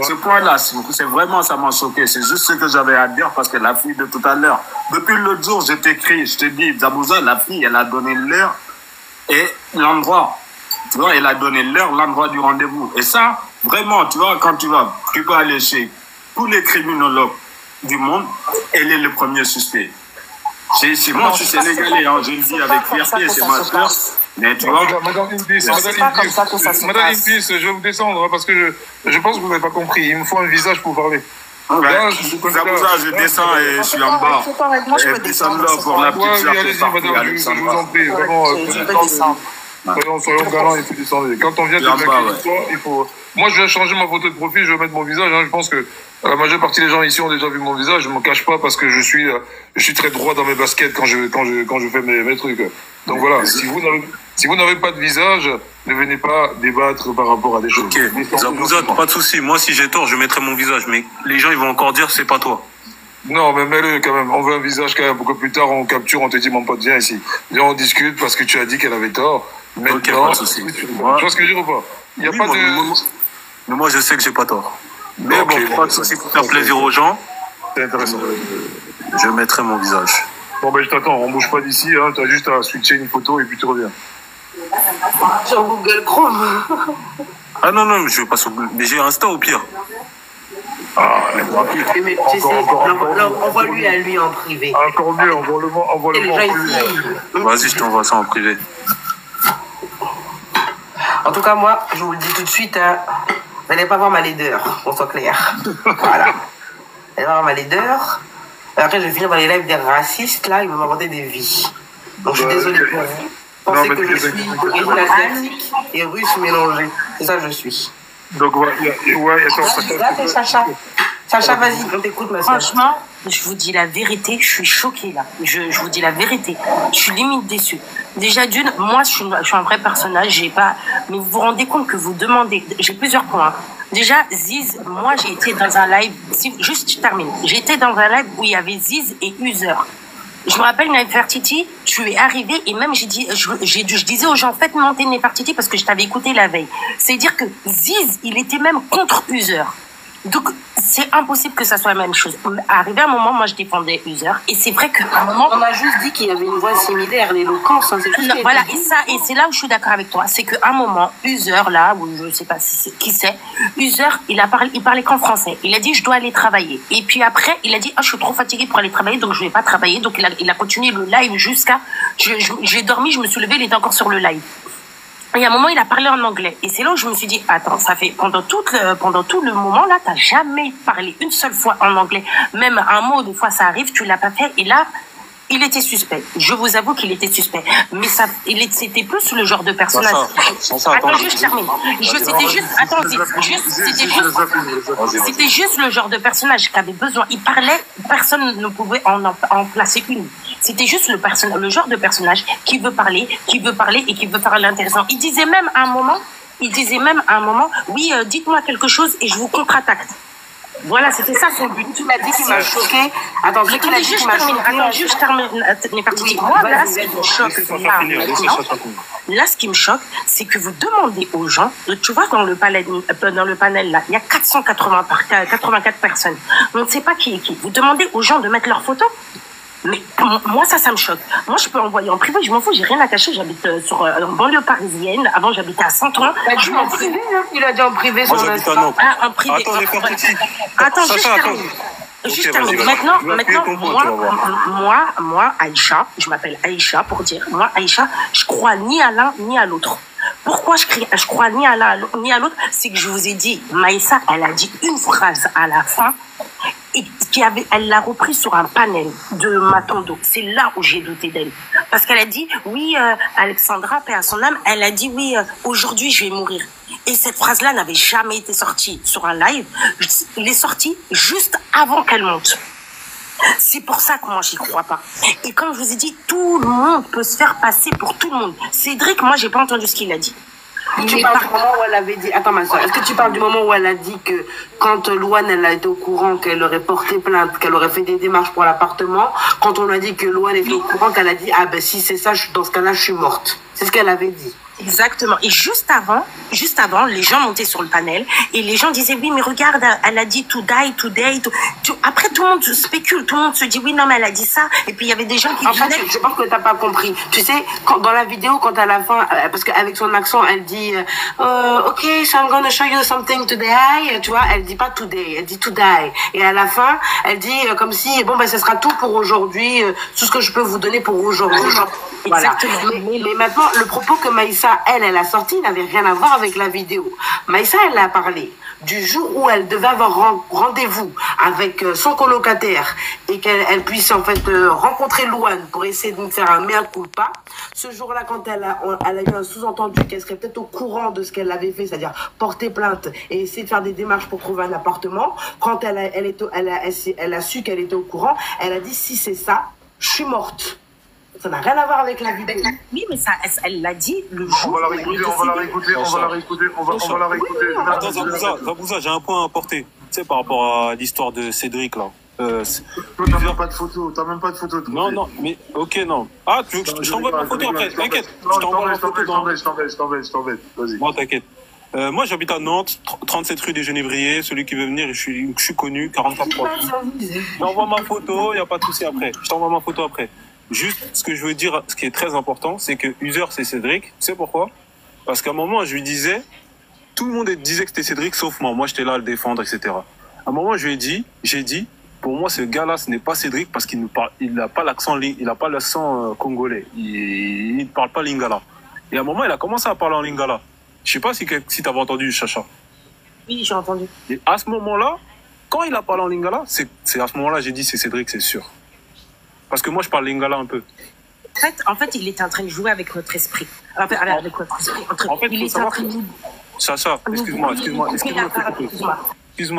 Ce point-là, c'est vraiment, ça m'a choqué. C'est juste ce que j'avais à dire parce que la fille de tout à l'heure, depuis l'autre jour, je t'écris, je te dis, Zabouza, la fille, elle a donné l'heure et l'endroit. Tu vois, elle a donné l'heure, l'endroit du rendez-vous. Et ça, vraiment, tu vois, quand tu peux aller chez tous les criminologues du monde, elle est le premier suspect. Moi, je suis sénégalais, hein, je le dis avec fierté, c'est ma soeur. Mais tu vois, Madame Impis, je vais vous descendre parce que je pense que vous n'avez pas compris. Il me faut un visage pour parler. Là, je descends et je suis en bas. Et descends là pour la petite soeur. Allez-y, madame, je vous en prie. Vraiment, soyons galants, il faut descendre. Quand on vient de l'histoire, il faut... Moi, je vais changer ma photo de profil, je vais mettre mon visage. Hein. Je pense que la majeure partie des gens ici ont déjà vu mon visage. Je ne me cache pas parce que je suis très droit dans mes baskets quand je fais mes trucs. Donc voilà, si vous n'avez pas de visage, ne venez pas débattre par rapport à des choses. Ok, Zabouza, pas de souci. Moi, si j'ai tort, je mettrai mon visage. Mais les gens, ils vont encore dire, c'est pas toi. Non, mais mets-le quand même. On veut un visage quand même pour que plus tard, on capture, on te dit, mon pote, viens ici. Viens, on discute parce que tu as dit qu'elle avait tort. Maintenant, ok, pas de souci. Tu vois ce que je veux dire ou pas? Il n'y a pas de... Mais moi, je sais que j'ai pas tort. Mais okay, bon, pas de souci pour faire plaisir aux gens. C'est intéressant. Je mettrai mon visage. Bon, ben, je t'attends. On bouge pas d'ici. Hein. Tu as juste à switcher une photo et puis tu reviens. Sur Google Chrome. Ah non, je vais pas sur Google. Mais j'ai Insta au pire. Ah, mais tu sais, envoie-lui à lui en privé. Encore mieux, envoie-le-moi en privé. Vas-y, je t'envoie ça en privé. En tout cas, moi, je vous le dis tout de suite, hein, vous n'allez pas voir ma laideur, qu'on soit clair. Voilà. Vous allez voir ma laideur. Après, je vais finir dans les lives des racistes, là, ils vont m'inventer des vies. Donc, je suis désolé pour vous. Pensez que je suis d'origine asiatique et russe mélangée. C'est ça que je suis. Donc, ouais, attends. Là, c'est Sacha. Sacha, vas-y, on t'écoute, ma soeur. Franchement, je vous dis la vérité, je suis choquée là. Je vous dis la vérité. Je suis limite déçue. Déjà d'une, moi je suis un vrai personnage, j'ai pas. Mais vous vous rendez compte que vous demandez. J'ai plusieurs points. Déjà, Ziz, moi j'ai été dans un live. Juste, je termine. J'ai été dans un live où il y avait Ziz et User. Je me rappelle Nefertiti, tu es arrivé et même je disais aux gens, faites monter Nefertiti parce que je t'avais écouté la veille. C'est-à-dire que Ziz, il était même contre User. Donc, c'est impossible que ça soit la même chose. Arrivé à un moment, moi, je défendais User. Et c'est vrai qu'à un moment... On a juste dit qu'il y avait une voix similaire, l'éloquence. Hein, voilà, et c'est là où je suis d'accord avec toi. C'est qu'à un moment, User, là, où je ne sais pas qui c'est, User, il parlait qu'en français. Il a dit, je dois aller travailler. Et puis après, il a dit, je suis trop fatigué pour aller travailler, donc je ne vais pas travailler. Donc, il a continué le live jusqu'à... J'ai dormi, je me suis levée, il était encore sur le live. Et à un moment, il a parlé en anglais. Et c'est là où je me suis dit, attends, ça fait pendant tout le moment, là, t'as jamais parlé une seule fois en anglais. Même un mot, des fois, ça arrive, tu l'as pas fait. Et là, il était suspect. Je vous avoue qu'il était suspect. Mais c'était plus le genre de personnage. Attends, juste termine. C'était juste le genre de personnage qui avait besoin. Il parlait, personne ne pouvait en placer une. C'était juste le genre de personnage qui veut parler et qui veut faire l'intéressant. Il disait même à un moment, oui, dites-moi quelque chose et je vous contre-attaque. Voilà, c'était ça son but. Tu m'as dit qu'il m'a choqué. Attends, je termine. Moi, là, ce qui me choque, c'est que vous demandez aux gens, tu vois, dans le panel là, il y a 84 personnes. On ne sait pas qui est qui. Vous demandez aux gens de mettre leurs photos. Mais moi, ça me choque. Moi, je peux envoyer en privé, je m'en fous, j'ai rien à cacher. J'habite en banlieue parisienne. Avant, j'habitais à Saint-Ouen. Je m'en privé, hein. Il a dit en privé sur le Insta. En privé. Attends, juste termine. Maintenant, moi, Aïcha, je m'appelle Aïcha pour dire, moi, Aïcha, je crois ni à l'un ni à l'autre. Pourquoi je crois ni à l'un ni à l'autre? C'est que je vous ai dit, Maïssa, elle a dit une phrase à la fin. Et elle l'a repris sur un panel de Matondo. C'est là où j'ai douté d'elle. Parce qu'elle a dit, oui, Alexandra, paix à son âme, elle a dit, oui, aujourd'hui, je vais mourir. Et cette phrase-là n'avait jamais été sortie sur un live. Elle est sortie juste avant qu'elle monte. C'est pour ça que moi, j'y crois pas. Et comme je vous ai dit, tout le monde peut se faire passer pour tout le monde. Cédric, moi, j'ai pas entendu ce qu'il a dit. Tu parles du moment où elle avait dit... Attends, ma soeur, est-ce que tu parles du moment où elle a dit que quand Louane, elle a été au courant qu'elle aurait porté plainte, qu'elle aurait fait des démarches pour l'appartement, quand on a dit que Louane était au courant, qu'elle a dit, ah ben si c'est ça, dans ce cas-là, je suis morte. C'est ce qu'elle avait dit. Exactement. Et juste avant, les gens montaient sur le panel et les gens disaient oui, mais regarde, elle a dit today. Après, tout le monde spécule, tout le monde se dit oui, non, mais elle a dit ça. Et puis il y avait des gens qui. En fait, je pense que t'as pas compris. Tu sais, dans la vidéo, quand à la fin, parce qu'avec son accent, elle dit OK, so I'm gonna show you something today. Tu vois, elle dit pas today, elle dit today. Et à la fin, elle dit comme si bon ben ce sera tout pour aujourd'hui, tout ce que je peux vous donner pour aujourd'hui. Voilà. Mais maintenant, le propos que Maïssa, elle a sorti n'avait rien à voir avec la vidéo. Maïssa, elle a parlé du jour où elle devait avoir rendez-vous avec son colocataire et qu'elle puisse en fait rencontrer Louane pour essayer de me faire un mea culpa. Ce jour-là, quand elle a eu un sous-entendu qu'elle serait peut-être au courant de ce qu'elle avait fait, c'est-à-dire porter plainte et essayer de faire des démarches pour trouver un appartement, quand elle a su qu'elle était au courant, elle a dit si c'est ça, je suis morte. Ça n'a rien à voir avec la vidéo. Oui, mais ça, elle l'a dit le jour. On va la réécouter. Attends, Zabouza, j'ai un point à apporter. Tu sais, par rapport à l'histoire de Cédric, là. Toi, t'as même pas de photo. Non, mais ok, non. Ah, tu veux que je t'envoie ma photo après? T'inquiète. Je t'envoie ma photo. Je t'embête. Vas-y. Moi, t'inquiète. Moi, j'habite à Nantes, 37 rue des Genévriers. Celui qui veut venir, je suis connu, 44 3. J'envoie ma photo, il n'y a pas de souci après. Je t'envoie ma photo après. Juste, ce que je veux dire, ce qui est très important, c'est que User, c'est Cédric. Tu sais pourquoi? Parce qu'à un moment, je lui disais, tout le monde disait que c'était Cédric, sauf moi. Moi, j'étais là à le défendre, etc. À un moment, j'ai dit, pour moi, ce gars-là, ce n'est pas Cédric parce qu'il n'a pas l'accent congolais. Il ne parle pas lingala. Et à un moment, il a commencé à parler en lingala. Je sais pas si tu avais entendu, Chacha. Oui, j'ai entendu. Et à ce moment-là, quand il a parlé en lingala, c'est à ce moment-là, j'ai dit, c'est Cédric, c'est sûr. Parce que moi, je parle lingala un peu. En fait, il était en train de jouer avec notre esprit. Avec notre esprit. En fait, il faut savoir que... Chacha, excuse-moi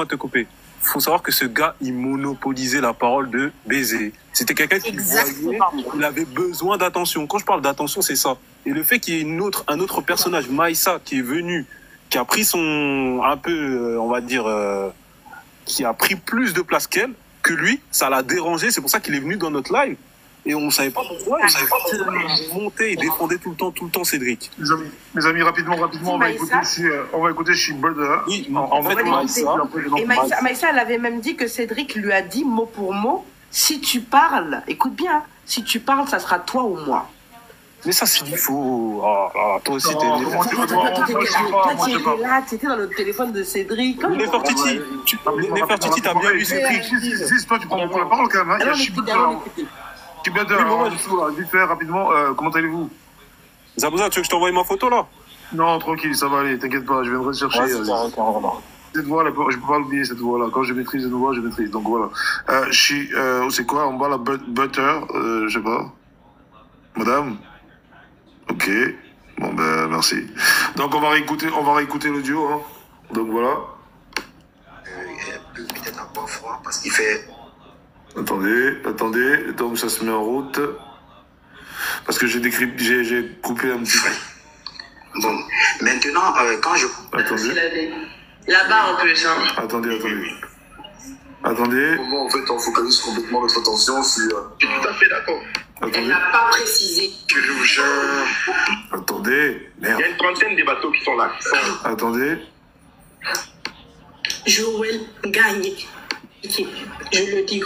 de te couper. Il faut savoir que ce gars, il monopolisait la parole de baiser. C'était quelqu'un qui voyait, il avait besoin d'attention. Quand je parle d'attention, c'est ça. Et le fait qu'il y ait un autre personnage, Maïssa, qui est venu, qui a pris on va dire, qui a pris plus de place qu'elle, que lui, ça l'a dérangé. C'est pour ça qu'il est venu dans notre live. Et on ne savait pas pourquoi. Il montait, il défendait tout le temps Cédric. Mes amis, rapidement, on va écouter She Brother. Oui, en fait, Maïssa, elle avait même dit que Cédric lui a dit mot pour mot, si tu parles, écoute bien, si tu parles, ça sera toi ou moi. Mais ça, c'est du faux. Toi aussi, t'es là, t'étais dans le téléphone de Cédric. Nefertiti, t'as bien eu Cédric. Toi, tu prends beaucoup la parole quand même. Il y a Chibader, vite fait, rapidement, comment allez-vous? Zabouza, tu veux que je t'envoie ma photo là? Non, tranquille, ça va aller, t'inquiète pas, je viendrai te chercher. Cette voix-là, je peux pas l'oublier, cette voix-là. Quand je maîtrise une voix, je maîtrise. Donc voilà. C'est quoi en bas, la butter, je sais pas. Madame? Ok. Bon, ben, merci. Donc, on va réécouter l'audio, hein. Donc, voilà. Peut-être un peu froid, parce qu'il fait... Attendez. Donc, ça se met en route. Parce que j'ai coupé un petit peu. Bon. Maintenant, quand je... Attendez. Là-bas, en plus, hein. Attendez. Moi, en fait, on focalise complètement notre attention sur... Je suis tout à fait d'accord. Attendez. Elle n'a pas précisé. Que je vous jure. Attendez, merde. Il y a une trentaine de bateaux qui sont là. Attendez. Joël gagne. Je le dis.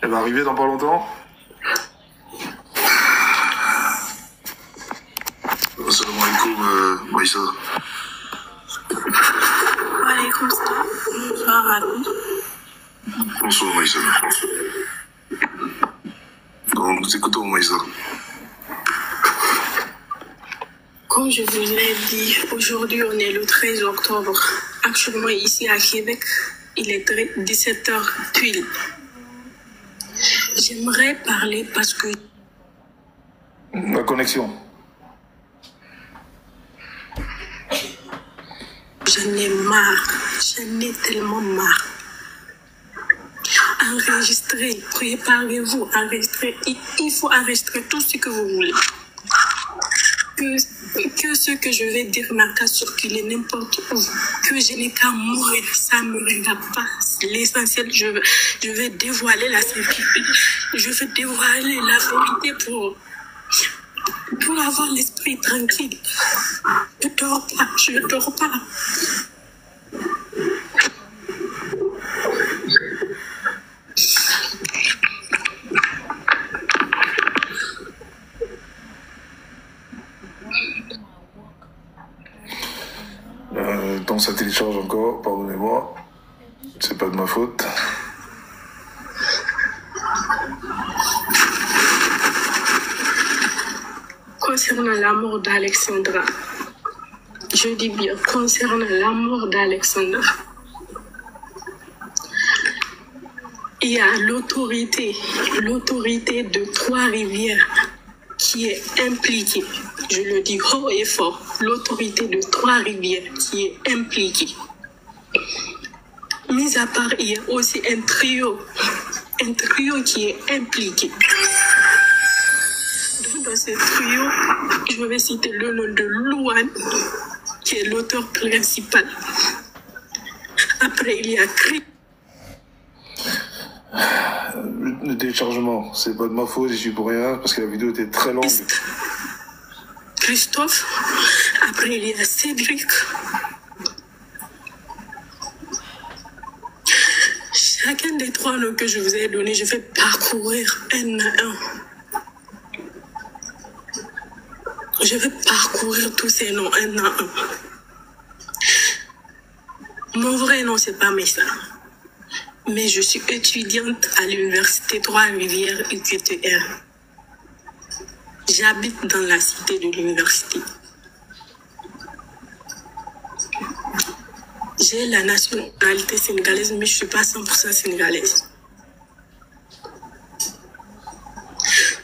Elle va arriver dans pas longtemps. Assalamu alaikum, Maïssa. Alaikum salam. Bonsoir à tous. Bonsoir, Maïssa. Donc, nous écoutons, Maïssa. Comme je vous l'ai dit, aujourd'hui, on est le 13 octobre. Actuellement, ici à Québec, il est 17h pile. J'aimerais parler parce que... La connexion. J'en ai tellement marre. Enregistrez, préparez-vous, enregistrez. Il faut enregistrer tout ce que vous voulez. Que ce que je vais dire n'a qu'à circuler n'importe où. Que je n'ai qu'à mourir, ça ne me regarde pas. L'essentiel, je vais dévoiler la vérité. Je vais dévoiler la vérité pour pour avoir l'esprit tranquille. Je ne dors pas. Tant ça télécharge encore, pardonnez-moi, c'est pas de ma faute. Concernant la mort d'Alexandra, je dis bien concernant la mort d'Alexandra, il y a l'autorité de Trois-Rivières qui est impliquée. Je le dis haut et fort, l'autorité de Trois-Rivières qui est impliquée. Mis à part, il y a aussi un trio qui est impliqué. Dans ce trio, je vais citer le nom de Louane, qui est l'auteur principal. Après, il y a Le téléchargement, c'est pas de ma faute, j'y suis pour rien, parce que la vidéo était très longue. Christophe, après il y a Cédric. Chacun des trois noms que je vous ai donnés, je vais parcourir un à un. Je vais parcourir tous ces noms un à un. Mon vrai nom, c'est pas Maïssa. Mais je suis étudiante à l'université Trois-Rivières UQTR. J'habite dans la cité de l'université. J'ai la nationalité sénégalaise, mais je ne suis pas 100% sénégalaise.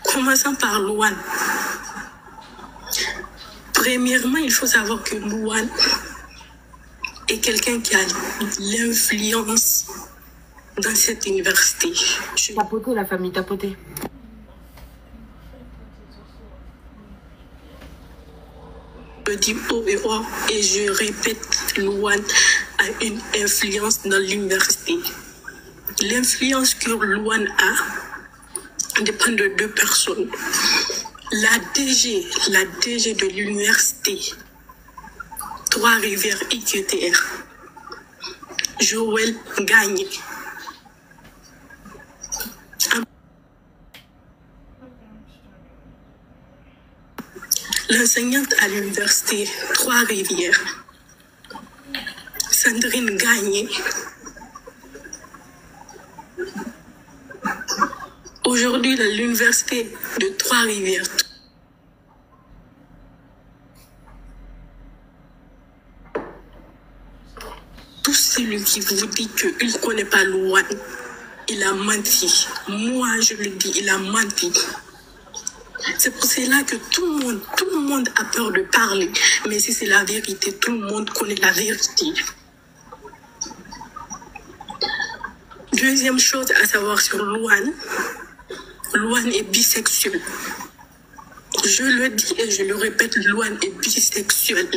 Commençons par Louane. Premièrement, il faut savoir que Louane est quelqu'un qui a l'influence dans cette université. Tapoter la famille, tapoter. Je dis haut et haut et je répète, Louane a une influence dans l'université. L'influence que Louane a dépend de deux personnes. La DG de l'université Trois-Rivières IQTR, Joël Gagne. L'enseignante à l'université Trois-Rivières, Sandrine Gagné. Aujourd'hui, à l'université de Trois-Rivières, tout celui qui vous dit qu'il ne connaît pas Louane, il a menti. Moi, je le dis, il a menti. C'est pour cela que tout le monde a peur de parler. Mais si c'est la vérité, tout le monde connaît la vérité. Deuxième chose à savoir sur Louane, Louane est bisexuelle. Je le dis et je le répète, Louane est bisexuelle.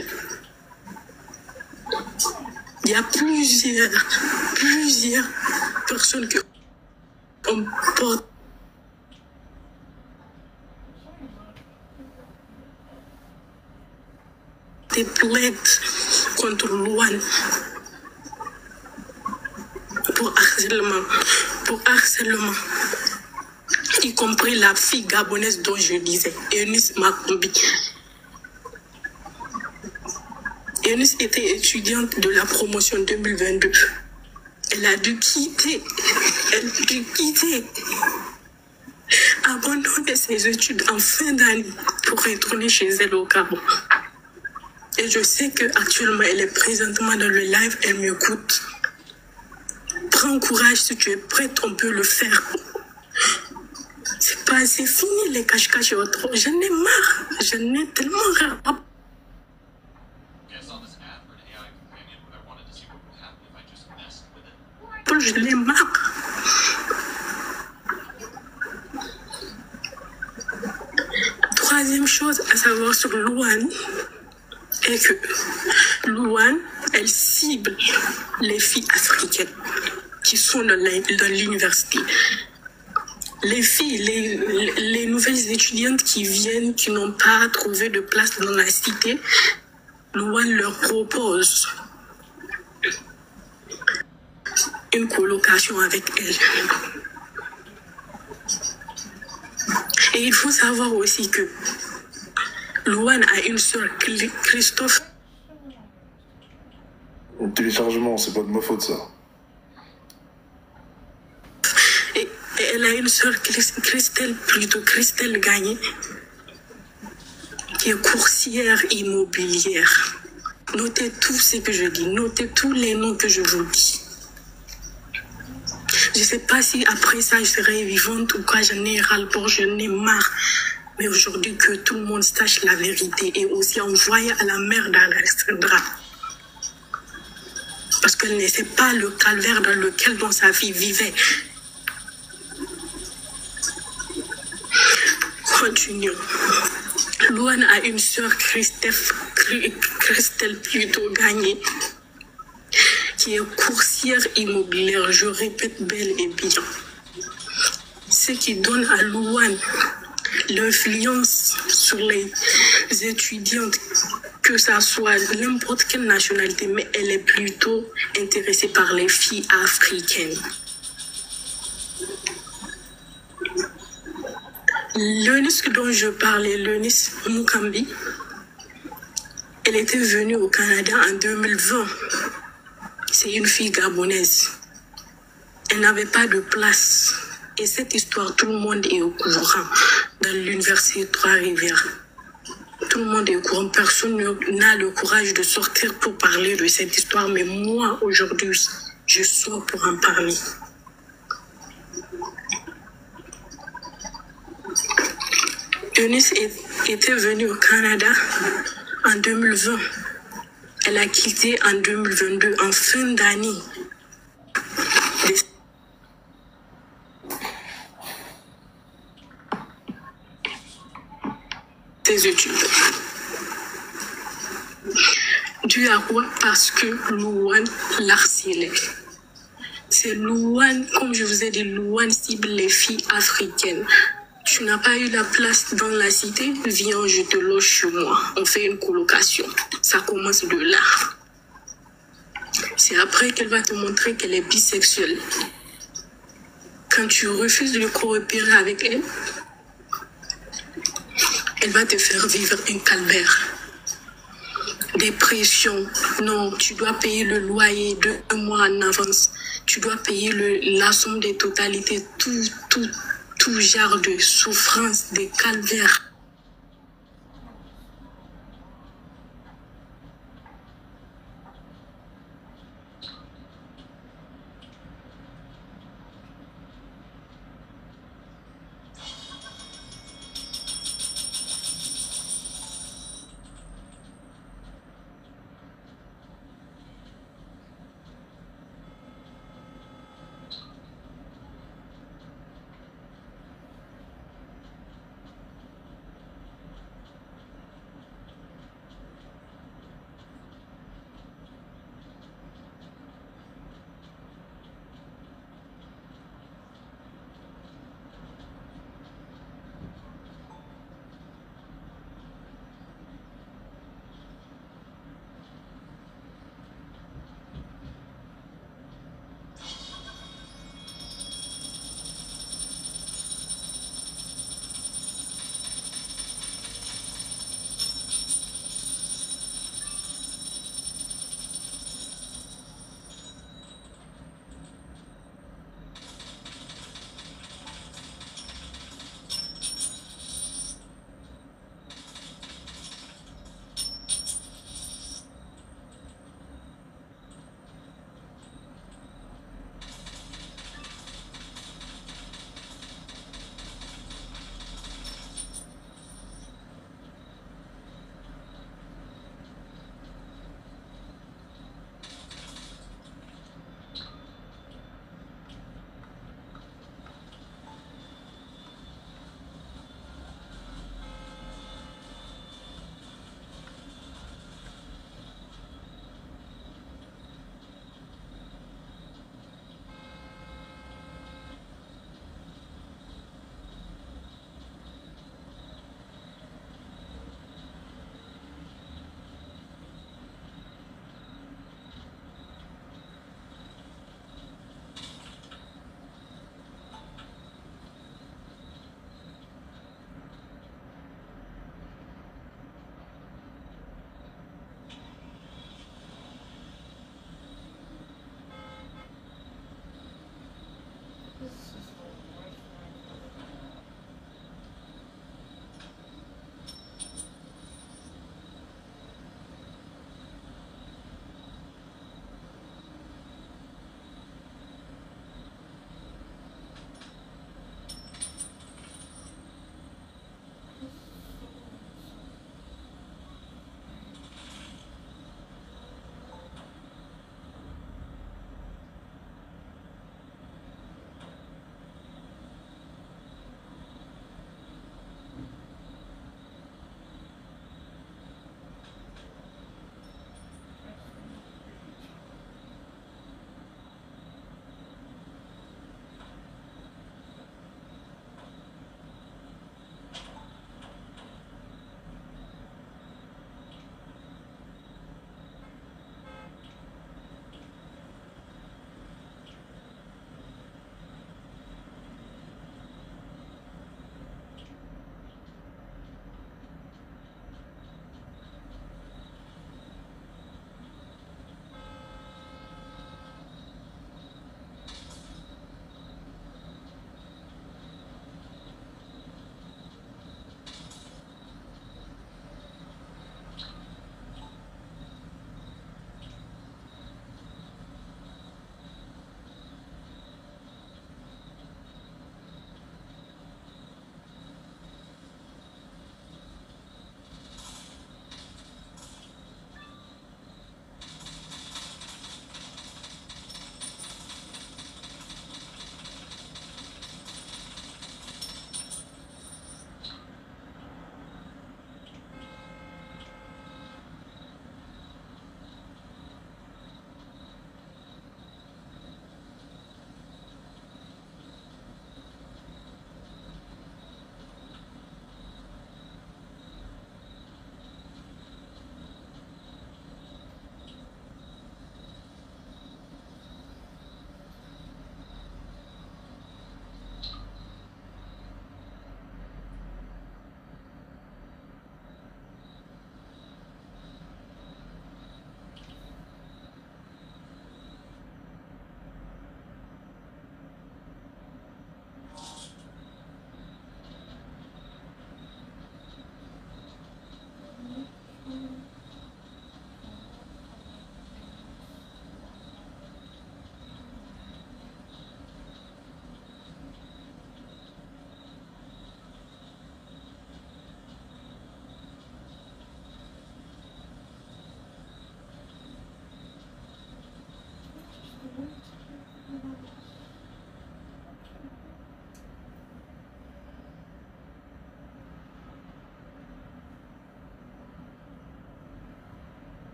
Il y a plusieurs personnes qui ont porté des plaintes contre Louane pour harcèlement, y compris la fille gabonaise dont je disais, Eunice Makombi. Eunice était étudiante de la promotion 2022. Elle a dû quitter, abandonner ses études en fin d'année pour retourner chez elle au Gabon. Et je sais qu'actuellement, elle est présentement dans le live, elle m'écoute. Prends courage, si tu es prête, on peut le faire. C'est fini les cache-cache et autres. J'en ai marre, j'en ai tellement marre. Je l'ai marre. Troisième chose à savoir sur Louane est que Louane, elle cible les filles africaines qui sont dans l'université. Les filles, les nouvelles nouvelles étudiantes qui viennent, qui n'ont pas trouvé de place dans la cité, Louane leur propose une colocation avec elle. Et il faut savoir aussi que Louane a une sœur, Christophe. Le téléchargement, c'est pas de ma faute ça. Et elle a une sœur, Christelle Gagné, qui est coursière immobilière. Notez tout ce que je dis, notez tous les noms que je vous dis. Je ne sais pas si après ça je serai vivante ou quoi, j'en ai ras-le-bol, j'en ai marre. Mais aujourd'hui, que tout le monde sache la vérité et aussi envoyer à la mère d'Alexandra. Parce qu'elle ne sait pas le calvaire dans lequel sa fille vivait. Continuons. Louane a une sœur, Christelle plutôt Gagné, qui est coursière immobilière, je répète, bel et bien. Ce qui donne à Louane l'influence sur les étudiantes, que ça soit n'importe quelle nationalité, mais elle est plutôt intéressée par les filles africaines. L'Eunice dont je parlais, l'Eunice Mukambi, elle était venue au Canada en 2020. C'est une fille gabonaise. Elle n'avait pas de place. Et cette histoire, tout le monde est au courant dans l'université Trois-Rivières. Tout le monde est au courant. Personne n'a le courage de sortir pour parler de cette histoire. Mais moi, aujourd'hui, je sors pour en parler. Eunice était venue au Canada en 2020. Elle a quitté en 2022, en fin d'année. Ses études. Dû à quoi? Parce que Louane l'harcelait. C'est Louane, comme je vous ai dit, Louane cible les filles africaines. Tu n'as pas eu la place dans la cité, viens, je te loge chez moi. On fait une colocation. Ça commence de là. C'est après qu'elle va te montrer qu'elle est bisexuelle. Quand tu refuses de coopérer avec elle, elle va te faire vivre un calvaire. Dépression. Non, tu dois payer le loyer 2 mois en avance. Tu dois payer la somme des totalités, tout genre de souffrance, de calvaire.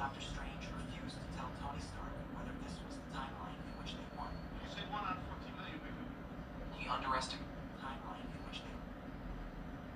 Doctor Strange refused to tell Tony Stark whether this was the timeline in which they won. You said 1 out of 14 million, Victor. He underestimated the timeline in which they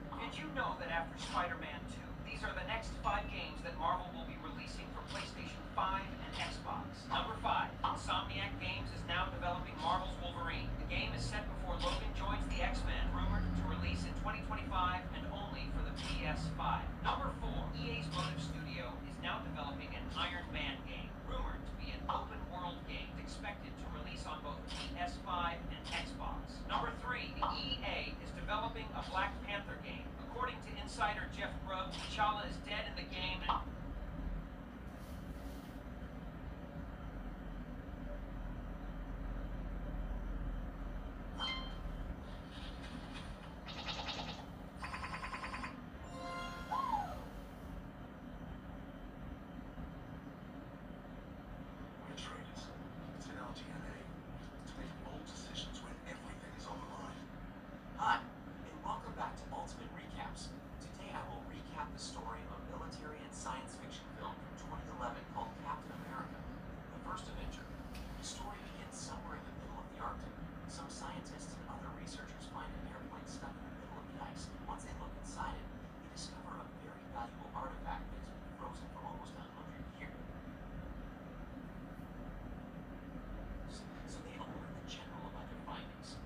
won. Did you know that after Spider-Man 2, these are the next 5 games that Marvel will be releasing for PlayStation 5 and Xbox? Number 5, Insomniac Games is now developing Marvel's Wolverine. The game is set before Logan joins the X-Men, rumored to release in 2025 and only for the PS5. Number 4, EA's Motive Studio is now developing an Iron Man game, rumored to be an open-world game expected to release on both PS5 and Xbox. Number 3, EA is developing a Black Panther game. According to insider Jeff Grubb, T'Challa is dead in the game and Hi, and welcome back to Ultimate Recaps. Today I will recap the story of a military and science fiction film from 2011 called Captain America, the First Avenger. The story begins somewhere in the middle of the Arctic. Some scientists and other researchers find an airplane stuck in the middle of the ice. Once they look inside it, they discover a very valuable artifact that has been frozen for almost 100 years. So they alert the general about their findings.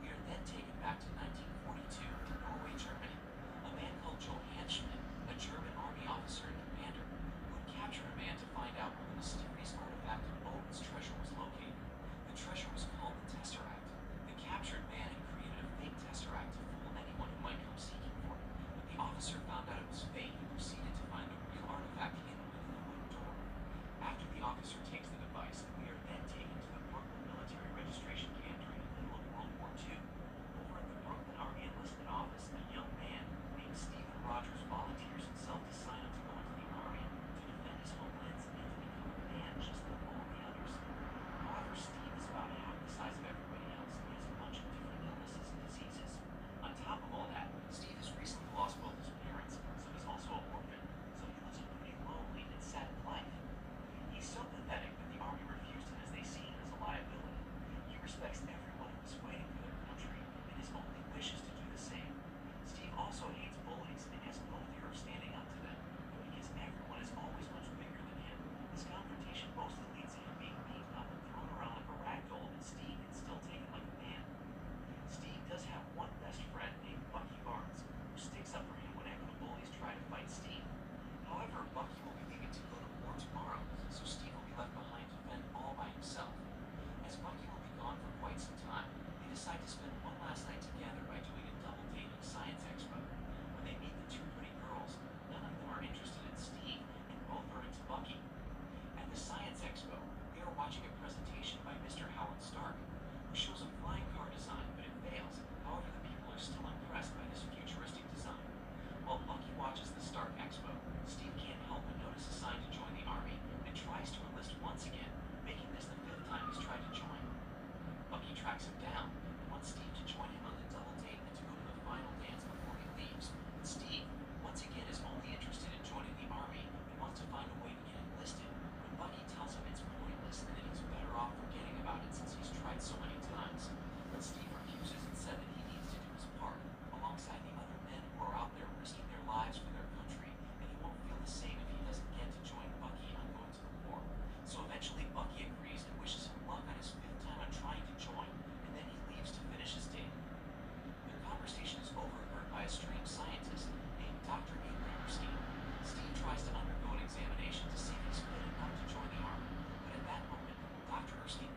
We are then taken back to 1942 to Norway, Germany. A man called Johann Schmidt, a German army officer and commander, would capture a man to find out where the mysterious artifact of Odin's treasure was located. The treasure was called the Tesseract. The captured man had created a fake Tesseract to fool anyone who might come seeking for it. When the officer found out it was fake, he proceeded to find the real artifact hidden within the wooden door. After the officer takes the device, we are then taken to the Brooklyn military registration camp during the middle of World War II. Over at the Brooklyn Army Enlistment Office, a young man named Stephen Rogers volunteers himself to sign up to go into the Army to defend his homelands and to become a man just like all the others. However, Steve is about half the size of everybody else and he has a bunch of different illnesses and diseases. On top of all that, Steve has recently lost both his parents, so he's also an orphan, so he lives a pretty lonely and sad life. He's so pathetic that the Army refused him as they see him as a liability. He respects everyone who is fighting for their country, and his only wish is to do the same. Steve also hates bullies and has no fear of standing up to them, but because everyone is always much bigger than him, this confrontation mostly leads to him being beaten up and thrown around like a rag doll, and Steve is still taken like a man. Steve does have one best friend named Bucky Barnes, who sticks up for him whenever the bullies try to fight Steve. However, Bucky will be leaving to go to war tomorrow, so Steve will be left behind to fend all by himself. As Bucky will be gone for quite some time, they decide to spend one last night together by doing a double date at a science expo. When they meet the two pretty girls, none of them are interested in Steve, and both are into Bucky. At the science expo, they are watching a presentation by Mr. Howard Stark, who shows a flying car design, but it fails. However, the people are still impressed by this futuristic design. While Bucky watches the Stark Expo, Steve can't help but notice a sign to join the Army and tries to enlist once again, making this the 5th time he's tried to join. Bucky tracks him down and wants Steve to join him on the double date and to go to the final dance before he leaves. But Steve, once again, is only interested in joining the Army and wants to find a way to get enlisted, when Bucky tells him it's pointless and that he's better off forgetting about it since he's tried so many times. But Steve refuses and said that he needs to do his part, alongside the other men who are out there risking their lives for their country, and he won't feel the same if he doesn't get to join Bucky on going to the war. So eventually Bucky agrees and wishes him luck on his 5th time on trying to join, and then he leaves to finish his date. Their conversation is overheard by a strange scientist named Dr. Abraham Erskine. Steve tries to undergo an examination to see if he's fit enough to join the Army, but at that moment, Dr. Erskine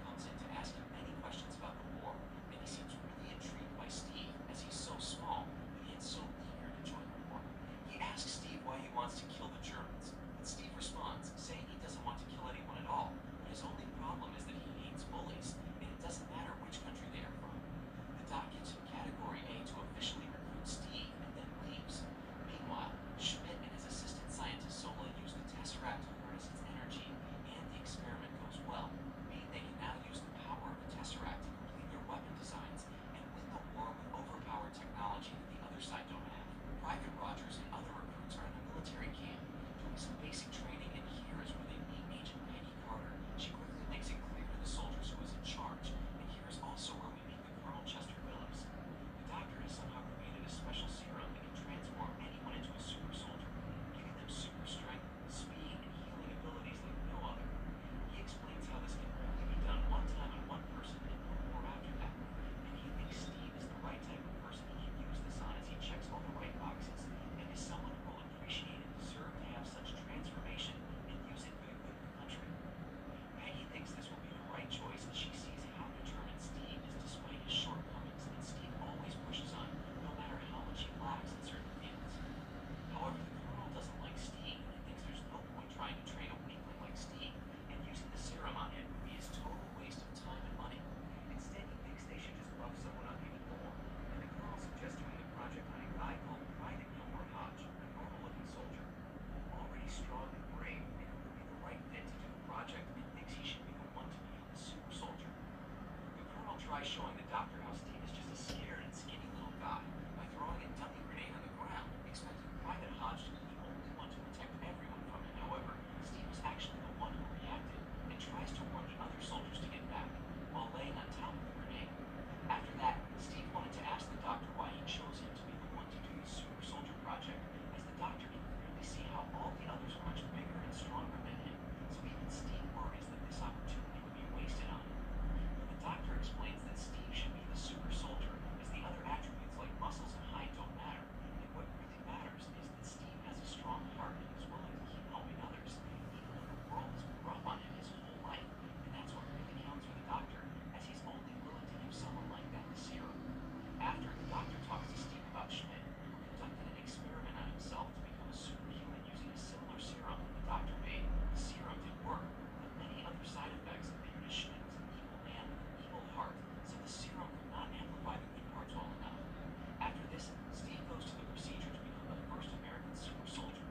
tries showing the doctor how Steve is just a scared and skinny little guy by throwing a dummy grenade on the ground, expecting Private Hodge to be the only one to protect everyone from it. However, Steve is actually the one who reacted and tries to warn the other soldiers to get back while laying on top of the grenade. After that, Steve wanted to ask the doctor why he chose him to be the one to do the super soldier project, as the doctor can clearly see how all the others are much bigger and stronger than him, so even Steve worries that this opportunity would be wasted on him. The doctor explains that Steve should be the super soldier, as the other attributes like muscles and height don't matter, and what really matters is that Steve has a strong heart and is willing to keep helping others, even if the world has been rough on him his whole life, and that's what really counts for the doctor, as he's only willing to give someone like that the serum. After, the doctor talks to Steve about Schmidt, who conducted an experiment on himself to become a superhuman using a similar serum that the doctor made. The serum did work, but many other side effects appeared as Schmidt was an evil man with an evil heart, so the serum could not amplify the good parts well enough. After this, Steve goes to the procedure to become the first American super soldier.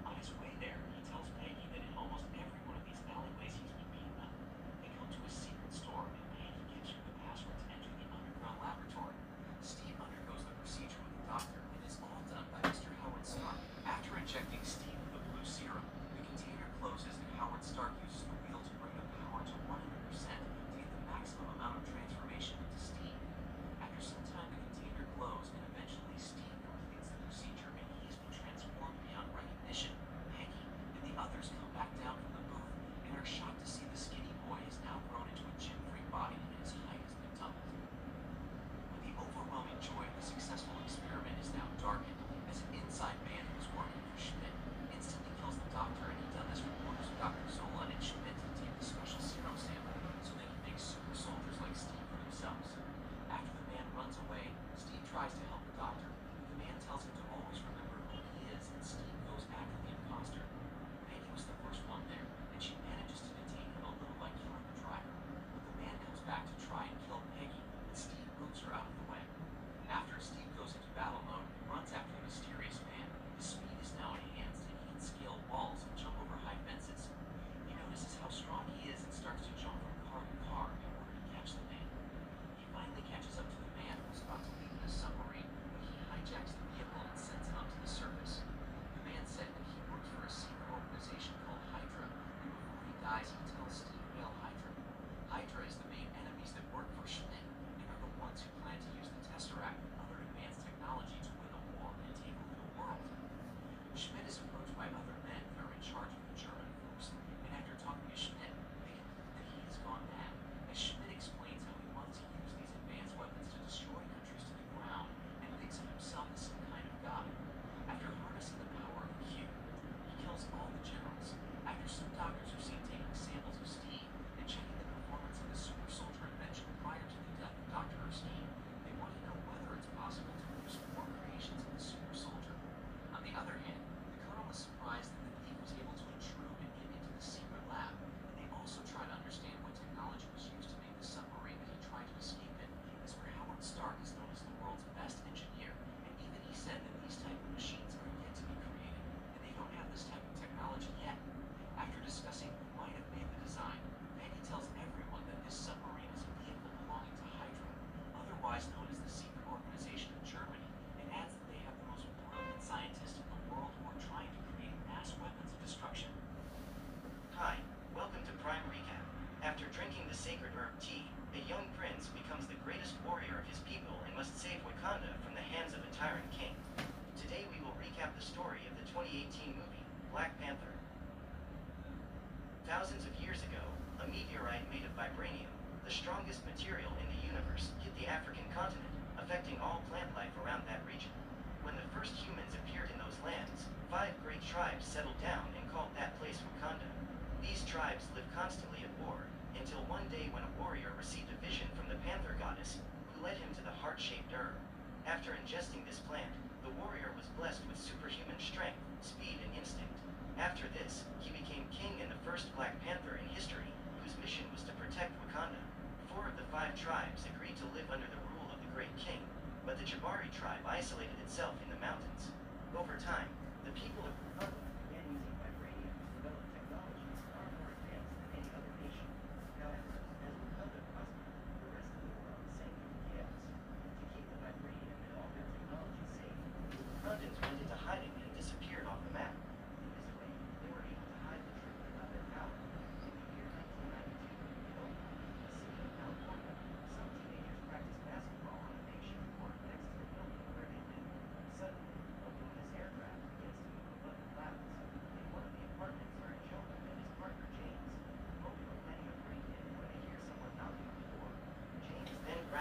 On his way there, he tells Peggy that in almost every one of these alleyways he's been beaten up. They come to a secret store, and Peggy gives her the password to enter the underground laboratory. Steve undergoes the procedure with the doctor, and it's all done by Mr. Howard Stark. After injecting Steve with the blue serum, the container closes and Howard Stark uses the wheel to bring the power to 100% to get the maximum amount of transformation into Steve. After some time, the container glows, and eventually Steve completes the procedure, and he's been transformed beyond recognition. Peggy and the others come back down from the booth and are shocked to see the skinny boy has now grown into a gym-freak body and his height has been doubled. The overwhelming joy of the successful experiment is now darkened, as an inside man who was working for Schmidt instantly kills the doctor, and he'd done this with orders of Dr. Zola and Schmidt to take the special serum sample so they can make super soldiers like Steve for themselves. After the man runs away, Steve tries to help the doctor. The man tells him to always remember who he is, and Steve goes after the imposter. Peggy was the first one there, and she manages to detain him a little by killing the driver. But the man comes back to try and kill Peggy, and Steve moves her out of the way. After Steve goes into battle mode and runs after the mysterious man, his speed is now enhanced, and he can scale walls and jump over high fences. He notices how strong he is and starts to jump from car to car in order to catch the man. He finally catches up to the man who's about to leave in a submarine, but he hijacks the vehicle and sends him up to the surface. The man said that he works for a secret organization called Hydra, and before he dies, he tells Steve Hail Hydra. Hydra is the main enemies that work for Schmidt, and are the ones who plan to use the Tesseract and other advanced technology to win a war and take over the world. Schmidt is approached by other men that are in charge of the German force, and after talking to Schmidt, they conclude that he has gone mad, as Schmidt explains how he wants to use these advanced weapons to destroy countries to the ground, and thinks of himself as some kind of god. After harnessing the power of the cube, he kills all the generals. After some doctors are seen taking samples of Steve and checking the performance of the super soldier invention prior to the death of Dr. Erskine, they want to know whether it's possible to produce more creations of the super soldier. On the other hand, the colonel is surprised that the thief was able to intrude and get into the secret lab, and they also try to understand what technology was used to make the submarine that he tried to escape in, as where Howard Stark is known as the world's best engineer, and even he said that these type of machines are yet to be created, and they don't have this type of technology yet. After discussing who might have made the design, Peggy tells everyone that this submarine is a vehicle belonging to Hydra, otherwise known as the Secret Organization of Germany, and adds that they have the most brilliant scientists in the world who are trying to create mass weapons of destruction. Hi, welcome to Prime Recap. After drinking the sacred herb tea, a young prince becomes the greatest warrior of his people and must save Wakanda from the hands of a tyrant king. Today we will recap the story of the 2018 movie, Black Panther. Thousands of years ago, a meteorite made of vibranium, the strongest material in the universe, hit the African continent, affecting all plant life around that region. When the first humans appeared in those lands, 5 great tribes settled down and called that place Wakanda. These tribes lived constantly at war, until one day when a warrior received a vision from the Panther goddess, who led him to the heart-shaped herb. After ingesting this plant, the warrior was blessed with superhuman strength, speed, and instinct. After this, he became king and the first Black Panther in history, whose mission was to protect Wakanda. 4 of the 5 tribes agreed to live under the rule of the Great King, but the Jabari tribe isolated itself in the mountains. Over time, the people of Wakanda began using vibranium to develop technologies far more advanced than any other nation. However, as Wakanda prospered, the rest of the world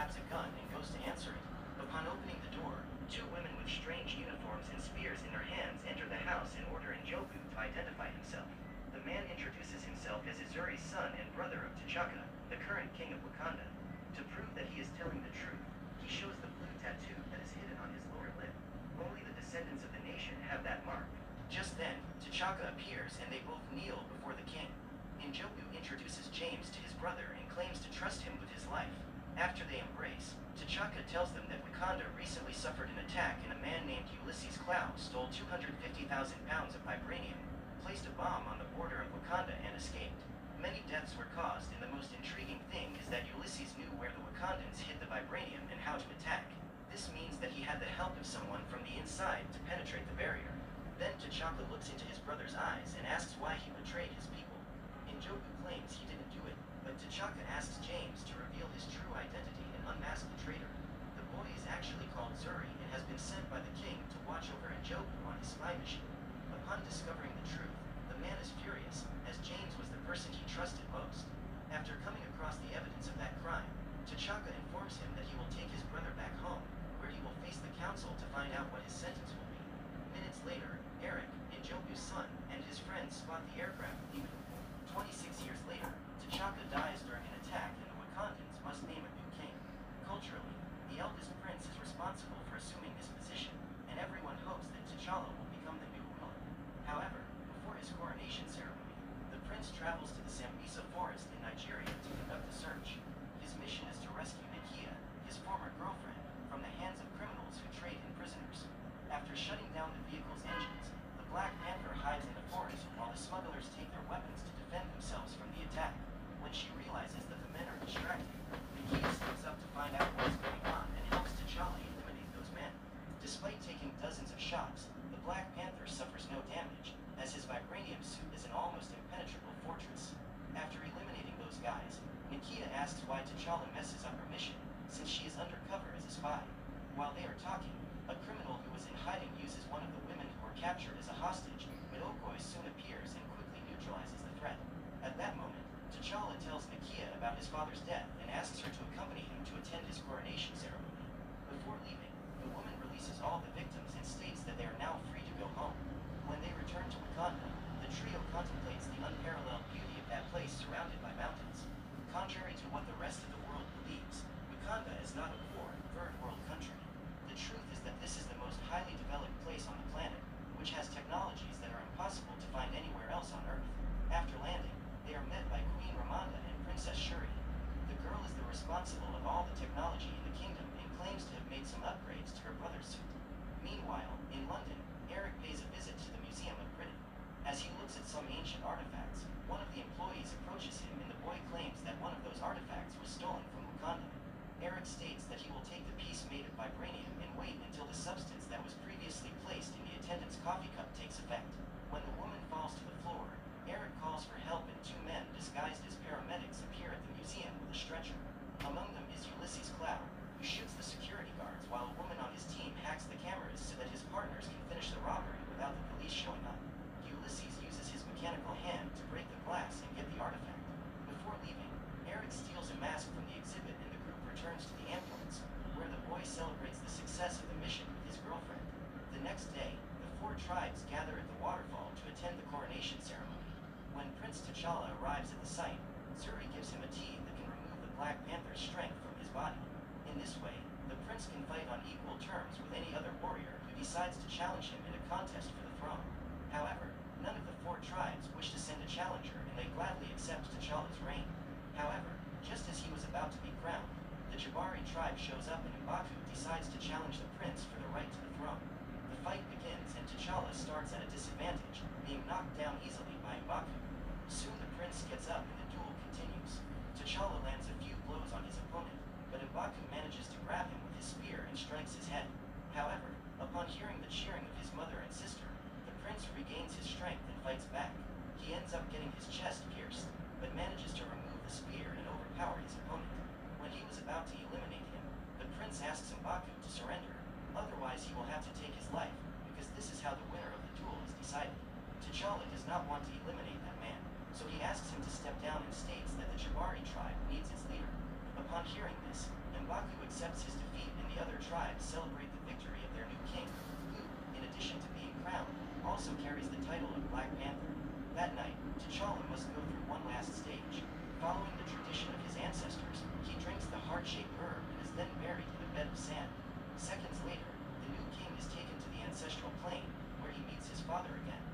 grabs a gun and goes to answer it. Upon opening the door, two women with strange uniforms and spears in their hands enter the house and order Njoku to identify himself. The man introduces himself as Izuri's son and brother of T'Chaka, the current king of Wakanda. To prove that he is telling the truth, he shows the blue tattoo that is hidden on his lower lip. Only the descendants of the nation have that mark. Just then, T'Chaka appears and they both kneel before the king. Njoku introduces James to his brother and claims to trust him with his life. After they embrace, T'Chaka tells them that Wakanda recently suffered an attack and a man named Ulysses Cloud stole 250,000 pounds of vibranium, placed a bomb on the border of Wakanda and escaped. Many deaths were caused, and the most intriguing thing is that Ulysses knew where the Wakandans hid the vibranium and how to attack. This means that he had the help of someone from the inside to penetrate the barrier. Then T'Chaka looks into his brother's eyes and asks why he betrayed his people. Njoku claims he didn't do it, but T'Chaka asks James to reveal his true identity and unmask the traitor. The boy is actually called Zuri and has been sent by the king to watch over Njoku on his spy mission. Upon discovering the truth, the man is furious, as James was the person he trusted most. After coming across the evidence of that crime, T'Chaka informs him that he will take his brother back home, where he will face the council to find out what his sentence will be. Minutes later, Eric, Njoku's son, and his friends spot the aircraft leaving. 26 years later, T'Chaka dies during an attack and the Wakandans must name a new king. Culturally, the eldest prince is responsible for assuming this position, and everyone hopes that T'Challa will become the new ruler. However, before his coronation ceremony, the prince travels to the Sambisa forest in Nigeria to conduct a search. His mission is to rescue Nakia, his former girlfriend, from the hands of criminals who trade in prisoners. After shutting down the vehicle's engines, the Black Panther hides in the forest while the smugglers take their weapons to defend themselves from the attack. When she realizes that the men are distracted, Nakia steps up to find out what is going on and helps T'Challa eliminate those men. Despite taking dozens of shots, the Black Panther suffers no damage, as his vibranium suit is an almost impenetrable fortress. After eliminating those guys, Nakia asks why T'Challa messes up her mission, since she is undercover as a spy. While they are talking, a criminal who was in hiding uses one of the women who were captured as a hostage, but Okoye soon appears and quickly neutralizes the threat. At that moment, T'Challa tells Nakia about his father's death and asks her to accompany him to attend his coronation ceremony. Before leaving, the woman releases all the victims and states that they are now free to go home. When they return to Wakanda, the trio contemplates the unparalleled beauty of that place surrounded by mountains. Contrary to what the rest of the world believes, Wakanda is not a poor, third-world country. The truth is that this is the most highly developed place on the planet, which has technologies that are impossible to find anywhere else on Earth. After landing, they are met by Queen Ramonda and Princess Shuri. The girl is the responsible of all the technology in the kingdom and claims to have made some upgrades to her brother's suit. Meanwhile, in London, Eric pays a visit to the Museum of Britain. As he looks at some ancient artifacts, one of the employees approaches him and the boy claims that one of those artifacts was stolen from Wakanda. Eric states that he will take the piece made of vibranium and wait until the substance that was previously placed in the attendant's coffee cup takes effect. When the woman falls to the floor, Eric calls for help and two men disguised as paramedics appear at the museum with a stretcher. Among them is Ulysses Cloud, who shoots the security guards while a woman on his team hacks the cameras so that his partners can finish the robbery without the police showing up. Ulysses uses his mechanical hand to break the glass and get the artifact. Before leaving, Eric steals a mask from the exhibit and the group returns to the ambulance, where the boy celebrates the success of the mission with his girlfriend. The next day, the four tribes gather at the waterfall to attend the coronation ceremony. When Prince T'Challa arrives at the site, Zuri gives him a tea that can remove the Black Panther's strength from his body. In this way, the prince can fight on equal terms with any other warrior who decides to challenge him in a contest for the throne. However, none of the four tribes wish to send a challenger and they gladly accept T'Challa's reign. However, just as he was about to be crowned, the Jabari tribe shows up and M'Baku decides to challenge the prince for the right to the throne. The fight begins and T'Challa starts at a disadvantage, being knocked down easily by M'Baku. Soon the prince gets up and the duel continues. T'Challa lands a few blows on his opponent, but M'Baku manages to grab him with his spear and strikes his head. However, upon hearing the cheering of his mother and sister, the prince regains his strength and fights back. He ends up getting his chest pierced, but manages to remove the spear and overpower his opponent. When he was about to eliminate him, the prince asks M'Baku to surrender, otherwise he will have to take his life, because this is how the winner of the duel is decided. T'Challa does not want to eliminate that man, so he asks him to step down and states that the Jabari tribe needs its leader. Upon hearing this, M'Baku accepts his defeat and the other tribes celebrate the victory of their new king, who, in addition to being crowned, also carries the title of Black Panther. That night, T'Challa must go through one last stage. Following the tradition of his ancestors, he drinks the heart-shaped herb and is then buried in a bed of sand. Seconds later, the new king is taken to the ancestral plane, where he meets his father again.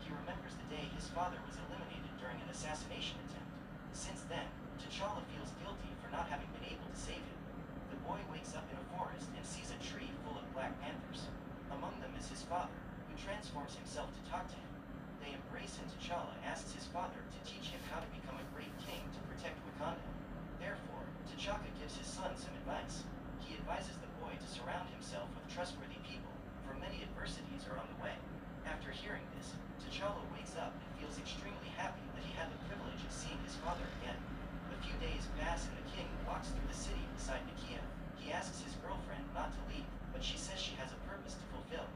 He remembers the day his father was eliminated during an assassination attempt. Since then, T'Challa feels guilty for not having been able to save him. The boy wakes up in a forest and sees a tree full of Black Panthers. Among them is his father, who transforms himself to talk to him. They embrace and T'Challa asks his father to teach him how to become a great king to protect Wakanda. Therefore, T'Chaka gives his son some advice. He advises the boy to surround himself with trustworthy people, for many adversities are on the way. After hearing this, T'Challa wakes up and feels extremely happy that he had the privilege of seeing his father again. A few days pass and the king walks through the city beside Nakia. He asks his girlfriend not to leave, but she says she has a purpose to fulfill.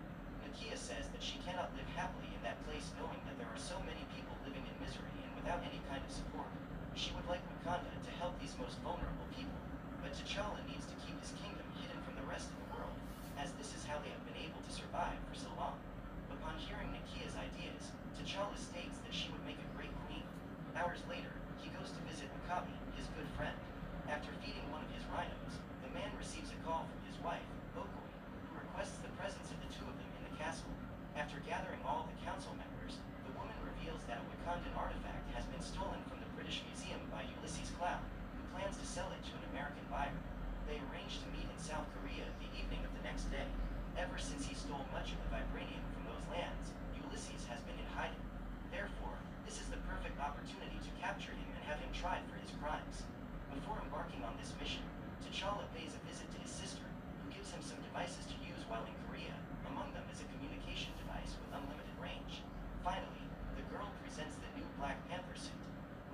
Nakia says that she cannot live happily in that place knowing that there are so many people living in misery and without any kind of support. She would like Wakanda to help these most vulnerable people, but T'Challa needs to keep his kingdom hidden from the rest of the world, as this is how they have been able to survive for so long. Upon hearing Nakia's ideas, T'Challa states that she would make a great queen. Hours later, he goes to visit W'Kabi, his good friend. After feeding one of his rhinos, the man receives a call from his wife, Okoye, who requests the presence of the two of them in the castle. After gathering all the council members, the woman reveals that a Wakandan artifact has been stolen from the British Museum by Ulysses Cloud, who plans to sell it to an American buyer. They arrange to meet in South Korea the evening of the next day. Ever since he stole much of the vibranium from those lands, Ulysses has been in hiding. Therefore, this is the perfect opportunity to capture him and have him tried for his crimes. Before embarking on this mission, T'Challa pays a visit to his sister, who gives him some devices to use while in Korea. Among them is a communication device with unlimited range. Finally, the girl presents the new Black Panther suit,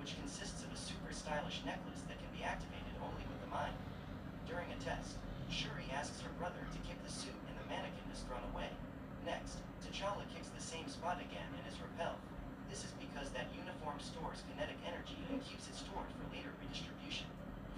which consists of a super stylish necklace that can be activated only with the mind. During a test, Shuri asks her brother to kick the suit and the mannequin is thrown away. Next, T'Challa kicks the same spot again and is repelled. This is because that uniform stores kinetic energy and keeps it stored for later redistribution.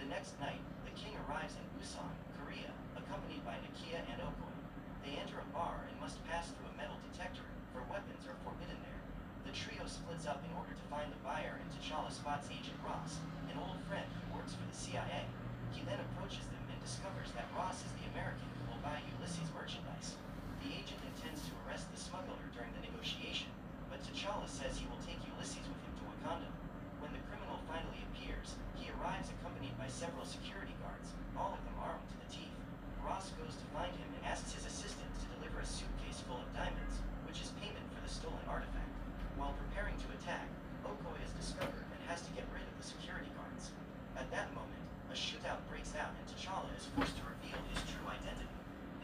The next night, the king arrives in Busan, Korea, accompanied by Nakia and Okoye. They enter a bar and must pass through a metal detector, for weapons are forbidden there. The trio splits up in order to find the buyer, and T'Challa spots Agent Ross, an old friend who works for the CIA. He then approaches them and discovers that Ross is the American who will buy Ulysses' merchandise. The agent intends to arrest the smuggler during the negotiation, but T'Challa says he will take Ulysses with him to Wakanda. When the criminal finally appears, he arrives accompanied by several security guards, all of them armed to the teeth. Ross goes to find him and asks his assistant to deliver a suitcase full of diamonds, which is payment for the stolen artifact. While preparing to attack, Okoye is discovered and has to get rid of the security guards. At that moment, a shootout breaks out and T'Challa is forced to reveal his true identity.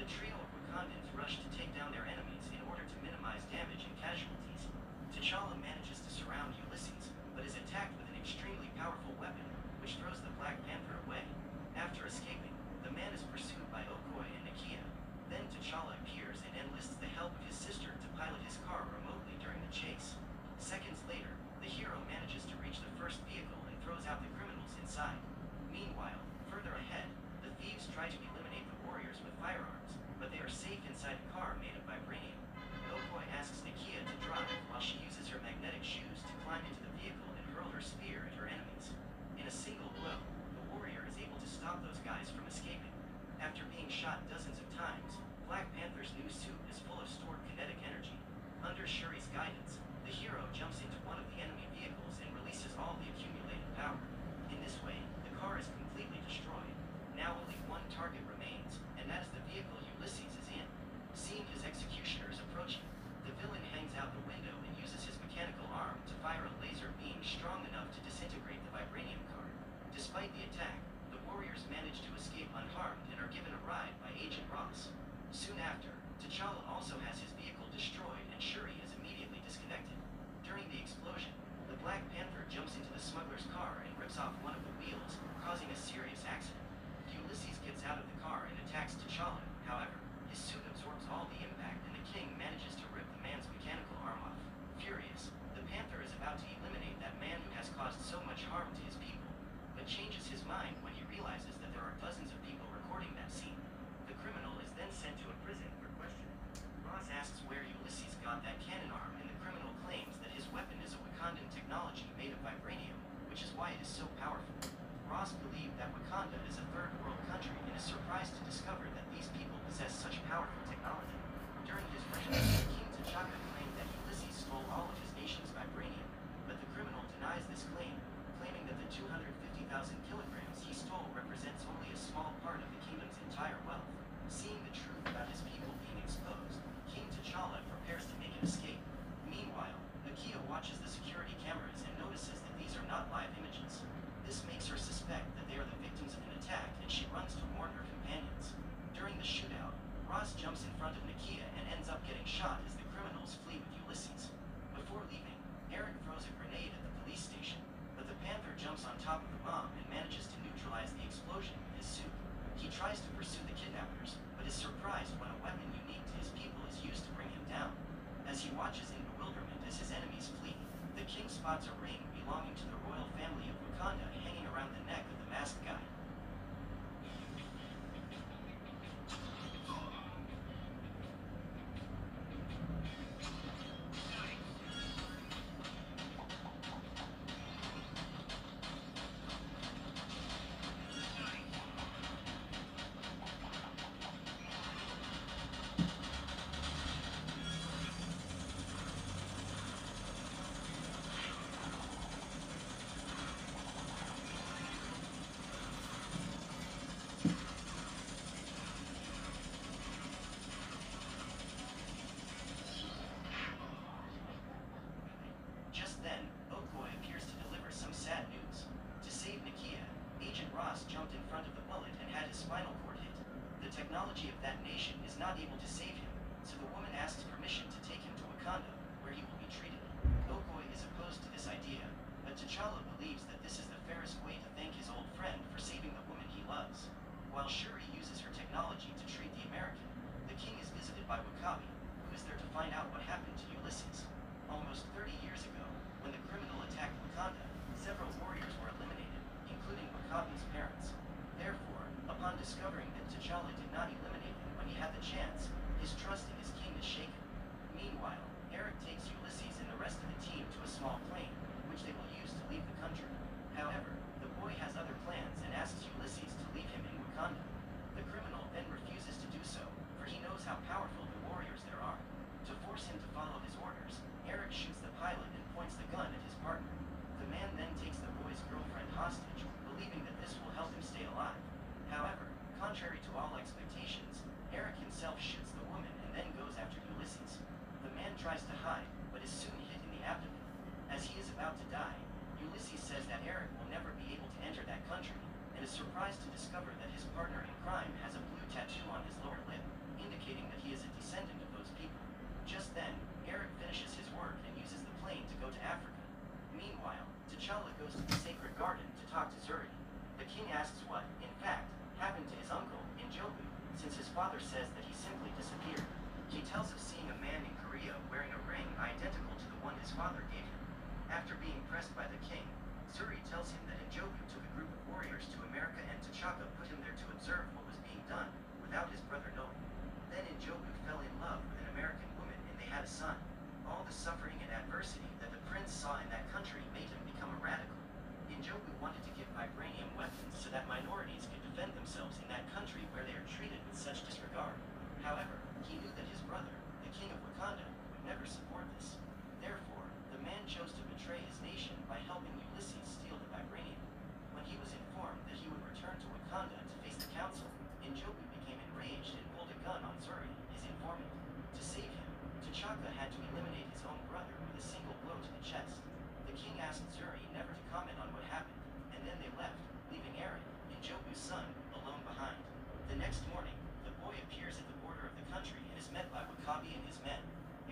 The trio of Wakandans rush to take down their enemies in order to minimize damage and casualties. T'Challa manages to surround Ulysses, but is attacked with an extremely powerful weapon, which throws the Black Panther away. After escaping, the man is pursued by Okoye and Nakia. Then T'Challa appears and enlists the help of his sister to pilot his car remotely during the chase. Seconds later, the hero manages to reach the first vehicle and throws out the criminals inside. Meanwhile, further ahead, the thieves try to eliminate the warriors with firearms, but they are safe inside a car made of vibranium. Okoye asks Nakia to drive while she uses her magnetic shoes to climb into the vehicle and hurl her spear at her enemies. In a single blow, the warrior is able to stop those guys from escaping. After being shot dozens of times, Black Panther's new suit is full of stored kinetic energy. Under Shuri's guidance, the hero jumps into one of the enemy vehicles and releases all the accumulated power. In this way, the car is completely destroyed. Now only one target remains, and that is the vehicle Ulysses is in. Seeing his executioners approaching, the villain hangs out the window and uses his mechanical arm to fire a laser beam strong enough to disintegrate the vibranium car. Despite the attack, the warriors manage to escape unharmed and are given a ride by Agent Ross. Soon after, T'Challa also has his vehicle destroyed and Shuri is immediately disconnected. During the explosion, the Black Panther jumps into the smuggler's car and rips off one of the wheels, causing a serious accident. Ulysses gets out of the car pursue the kidnappers, but is surprised when a weapon unique to his people is used to bring him down. As he watches in bewilderment as his enemies flee, the king spots a ring belonging to the royal family of Wakanda hanging around the neck of the masked guy. Just then, Okoye appears to deliver some sad news. To save Nakia, Agent Ross jumped in front of the bullet and had his spinal cord hit. The technology of that nation is not able to save him, so the woman asks permission to take him to Wakanda, where he will be treated. Okoye is opposed to this idea, but T'Challa believes that this is the fairest way to thank his old friend for saving the woman he loves. While Shuri uses her technology to treat the American, the king is visited by W'Kabi, who is there to find out what happened to Ulysses. Almost 30 years ago, when the criminal attacked Wakanda, several warriors were eliminated, including W'Kabi's parents. Therefore, upon discovering that T'Challa did not eliminate him when he had the chance, his trust in his king is shaken. Meanwhile, Eric takes Ulysses and the rest of the team to a small plane, which they will use to leave the country. However, the boy has other plans and asks Ulysses to leave him in Wakanda. The criminal then refuses to do so, for he knows how powerful the warriors there are. To force him to follow his orders, Eric shoots the pilot and points the gun at his partner. The man then takes the boy's girlfriend hostage, believing that this will help him stay alive. However, contrary to all expectations, Eric himself shoots the woman and then goes after Ulysses. The man tries to hide, but is soon hit in the abdomen. As he is about to die, Ulysses says that Eric will never be able to enter that country, and is surprised to discover that his partner in crime has a blue tattoo on his lower lip, indicating that he is a descendant of those people. Just then, Eric finishes his work and uses the plane to go to Africa. Meanwhile, T'Challa goes to the Sacred Garden to talk to Zuri. The king asks what, in fact, happened to his uncle, N'Jobu, since his father says that he simply disappeared. He tells of seeing a man in Korea wearing a ring identical to the one his father gave him. After being pressed by the king, Zuri tells him that N'Jobu took a group of warriors to America and T'Chaka put him there to observe what was being done, without his brother knowing. Then N'Jobu fell in love with an American woman and they had a son. All the suffering and adversity that the prince saw in that country made him become a radical. N'Jobu wanted to give vibranium weapons so that minorities could defend themselves in that country where they are treated with such disregard. However, he knew that his brother, the king of Wakanda, would never support this. Therefore, the man chose to betray his nation by helping Ulysses steal the vibranium. When he was informed that he would return to Wakanda to face the council, N'Jobu became enraged and pulled a gun on Zuri, his informant. To save him, T'Chaka had to eliminate his own brother with a single blow to the chest. The king asked Zuri never to comment on what happened, and then they left, leaving Eric, N'Jobu's son, alone behind. The next morning, the boy appears at the border of the country and is met by W'Kabi and his men.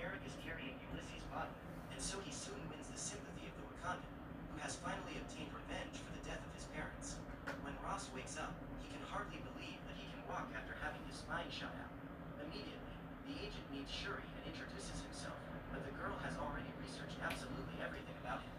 Eric is carrying Ulysses' body, and so he soon wins the sympathy of the Wakandan, who has finally obtained revenge for the death of his parents. When Ross wakes up, he can hardly believe that he can walk after having his spine shot out. Immediately, the agent meets Shuri and introduces himself, but the girl has already researched absolutely everything about him.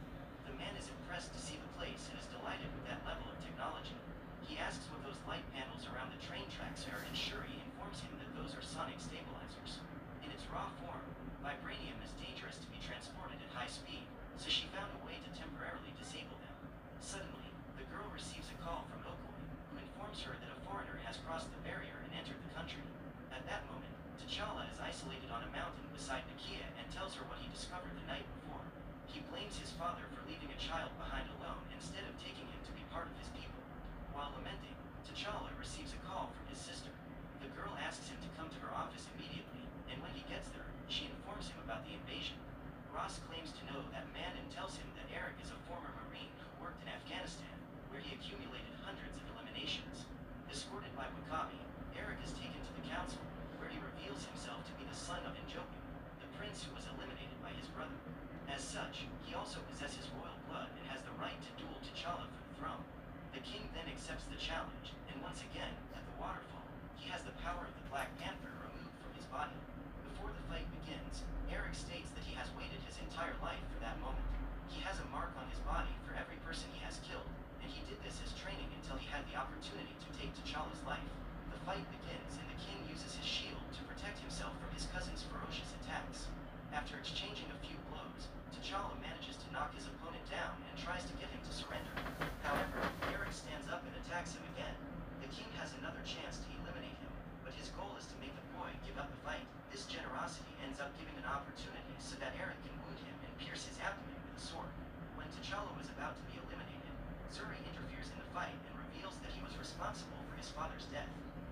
The man is impressed to see the place and is delighted with that level of technology. He asks what those light panels around the train tracks are, and Shuri informs him that those are sonic stabilizers. In its raw form, vibranium is dangerous to be transported at high speed, so she found a way to temporarily disable them. Suddenly, the girl receives a call from Okoye, who informs her that a foreigner has crossed the barrier and entered the country. At that moment, T'Challa is isolated on a mountain beside Nakia and tells her what he discovered the night before. He blames his father for leaving a child behind alone instead of taking him to be part of his people. While lamenting, T'Challa receives a call from his sister. The girl asks him to come to her office immediately, and when he gets there, she informs him about the invasion. Ross claims to know that man and tells him that Eric is a former Marine who worked in Afghanistan, where he accumulated hundreds of eliminations. Escorted by W'Kabi, Eric is taken to the council, where he reveals himself to be the son of N'Jobu, the prince who was eliminated by his brother. As such, he also possesses royal blood and has the right to duel T'Challa for the throne. The king then accepts the challenge, and once again, at the waterfall, fight begins and the king uses his shield to protect himself from his cousin's ferocious attacks. After exchanging a few blows, T'Challa manages to knock his opponent down and tries to get him to surrender. However, Eric stands up and attacks him again. The king has another chance to eliminate him, but his goal is to make the boy give up the fight. This generosity ends up giving an opportunity so that Eric can wound him and pierce his abdomen with a sword. When T'Challa was about to be eliminated, Zuri interferes in the fight and reveals that he was responsible for his father's death.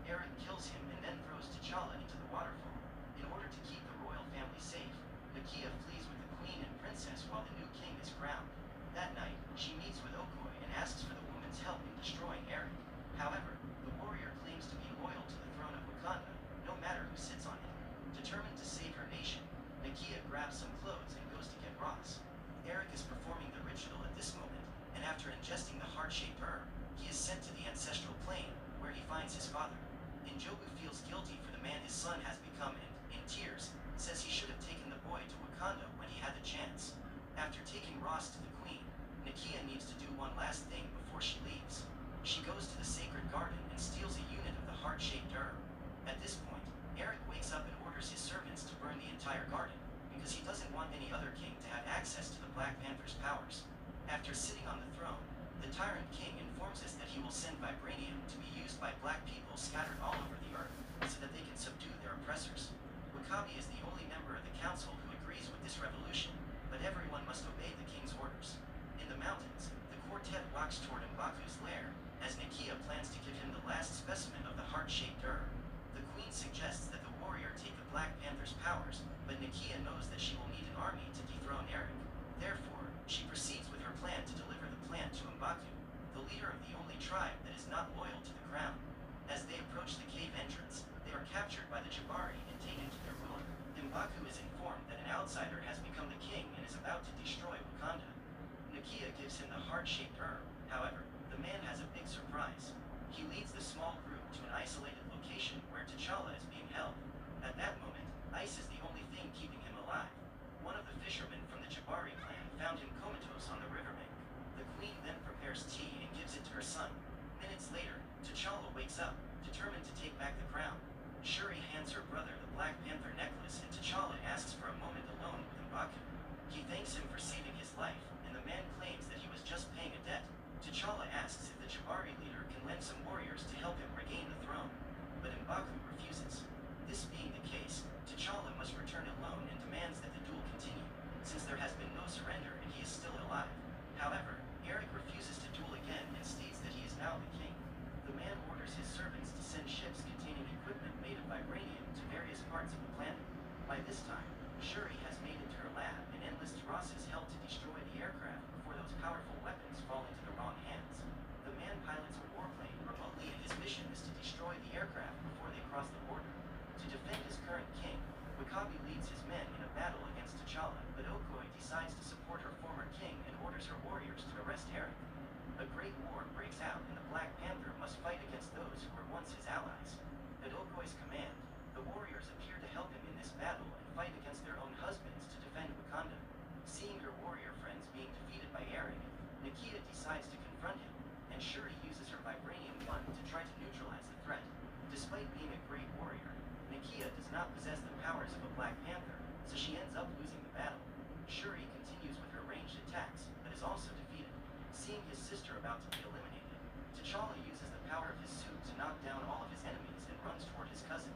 Eric kills him and then throws T'Challa into the waterfall. In order to keep the royal family safe, Nakia flees with the queen and princess while the new king is crowned. That night, she meets with Okoye and asks for the woman's help in destroying Eric. However, the warrior claims to be loyal to the throne of Wakanda, no matter who sits on it. Determined to save her nation, Nakia grabs some clothes and goes to get Ross. Eric is performing the ritual at this moment, and after ingesting the heart-shaped herb, he is sent to the ancestral plane, where he finds his father. N'Jobu feels guilty for the man his son has become and, in tears, says he should have taken the boy to Wakanda when he had the chance. After taking Ross to the queen, Nakia needs to do one last thing before she leaves. She goes to the sacred garden and steals a unit of the heart-shaped herb. At this point, Eric wakes up and orders his servants to burn the entire garden, because he doesn't want any other king to have access to the Black Panther's powers. After sitting on the throne, the Tyrant King informs us that he will send vibranium to be used by black people scattered all over the earth, so that they can subdue their oppressors. W'Kabi is the only member of the council who agrees with this revolution, but everyone must obey the king's orders. In the mountains, the quartet walks toward M'Baku's lair, as Nakia plans to give him the last specimen of the heart-shaped herb. The queen suggests that the warrior take the Black Panther's powers, but Nakia knows that she will need an army to dethrone Eric. Therefore, she proceeds with her plan to deliver the plan to M'Baku, the leader of the only tribe that is not loyal to the crown. As they approach the cave entrance, they are captured by the Jabari and taken to their ruler. M'Baku is informed that an outsider has become the king and is about to destroy Wakanda. Nakia gives him the heart-shaped herb. However, the man has a big surprise. He leads the small group to an isolated location where T'Challa is being held. At that moment, ice is the only thing keeping him alive. One of the fishermen from the Jabari clan found him comatose on the riverbank. The queen then prepares tea and gives it to her son. Minutes later, T'Challa wakes up, determined to take back the crown. Shuri hands her brother the Black Panther necklace and T'Challa asks for a moment alone with M'Baku. He thanks him for saving his life, and the man claims that he was just paying a debt. T'Challa asks if the Jabari leader can lend some warriors to help him regain the throne, but M'Baku refuses. This being the case, T'Challa must return alone and demands that the duel continue, since there has been no surrender and he is still alive. However, Eric refuses to duel again and states that he is now the king. The man orders his servants to send ships containing equipment made of vibranium to various parts of the planet. By this time, Shuri has made it to her lab and enlists Ross's help to destroy the aircraft before those powerful weapons fall into the wrong hands. The man pilots a warplane remotely and his mission is to destroy the aircraft before they cross the border. To defend his current king, W'Kabi leads his men in a battle against T'Challa, but Okoye decides to support her former king and orders her warriors to arrest Eric. A great war breaks out and the Black Panther must fight against those who were once his allies. At Okoye's command, the warriors appear to help him in this battle and fight against their own husbands to defend Wakanda. Seeing her warrior friends being defeated by Eric, Nakia decides to confront him, and Shuri uses her vibranium gun to try to neutralize the threat. Despite being a great warrior, Nakia does not possess the powers of a Black Panther, so she ends up losing the battle. Shuri continues with her ranged attacks, but is also defeated. Seeing his sister about to be eliminated, T'Challa uses the power of his suit to knock down all of his enemies and runs toward his cousin.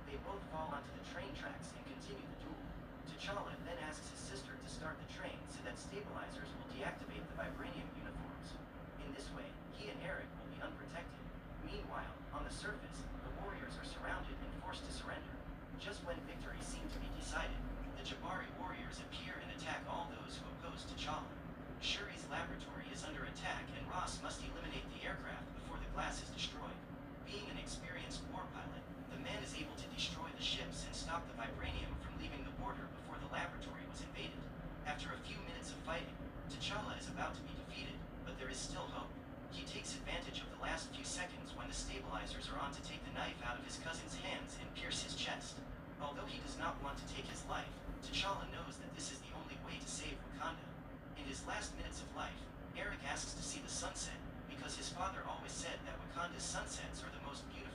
They both fall onto the train tracks and continue the duel. T'Challa then asks his sister to start the train so that stabilizers will deactivate the vibranium uniforms. In this way, he and Eric will be unprotected. Meanwhile, on the surface, the warriors are surrounded and forced to surrender. Just when victory seemed to be decided, the Jabari warriors appear and attack all those who oppose T'Challa. Shuri's laboratory is under attack and Ross must eliminate the aircraft before the glass is destroyed. Being an experienced war pilot, the man is able to destroy the ships and stop the vibranium from leaving the border before the laboratory was invaded. After a few minutes of fighting, T'Challa is about to be defeated, but there is still hope. He takes advantage of the last few seconds when the stabilizers are on to take the knife out of his cousin's hands and pierce his chest. Although he does not want to take his life, T'Challa knows that this is the only way to save Wakanda. In his last minutes of life, Eric asks to see the sunset, because his father always said that Wakanda's sunsets are the most beautiful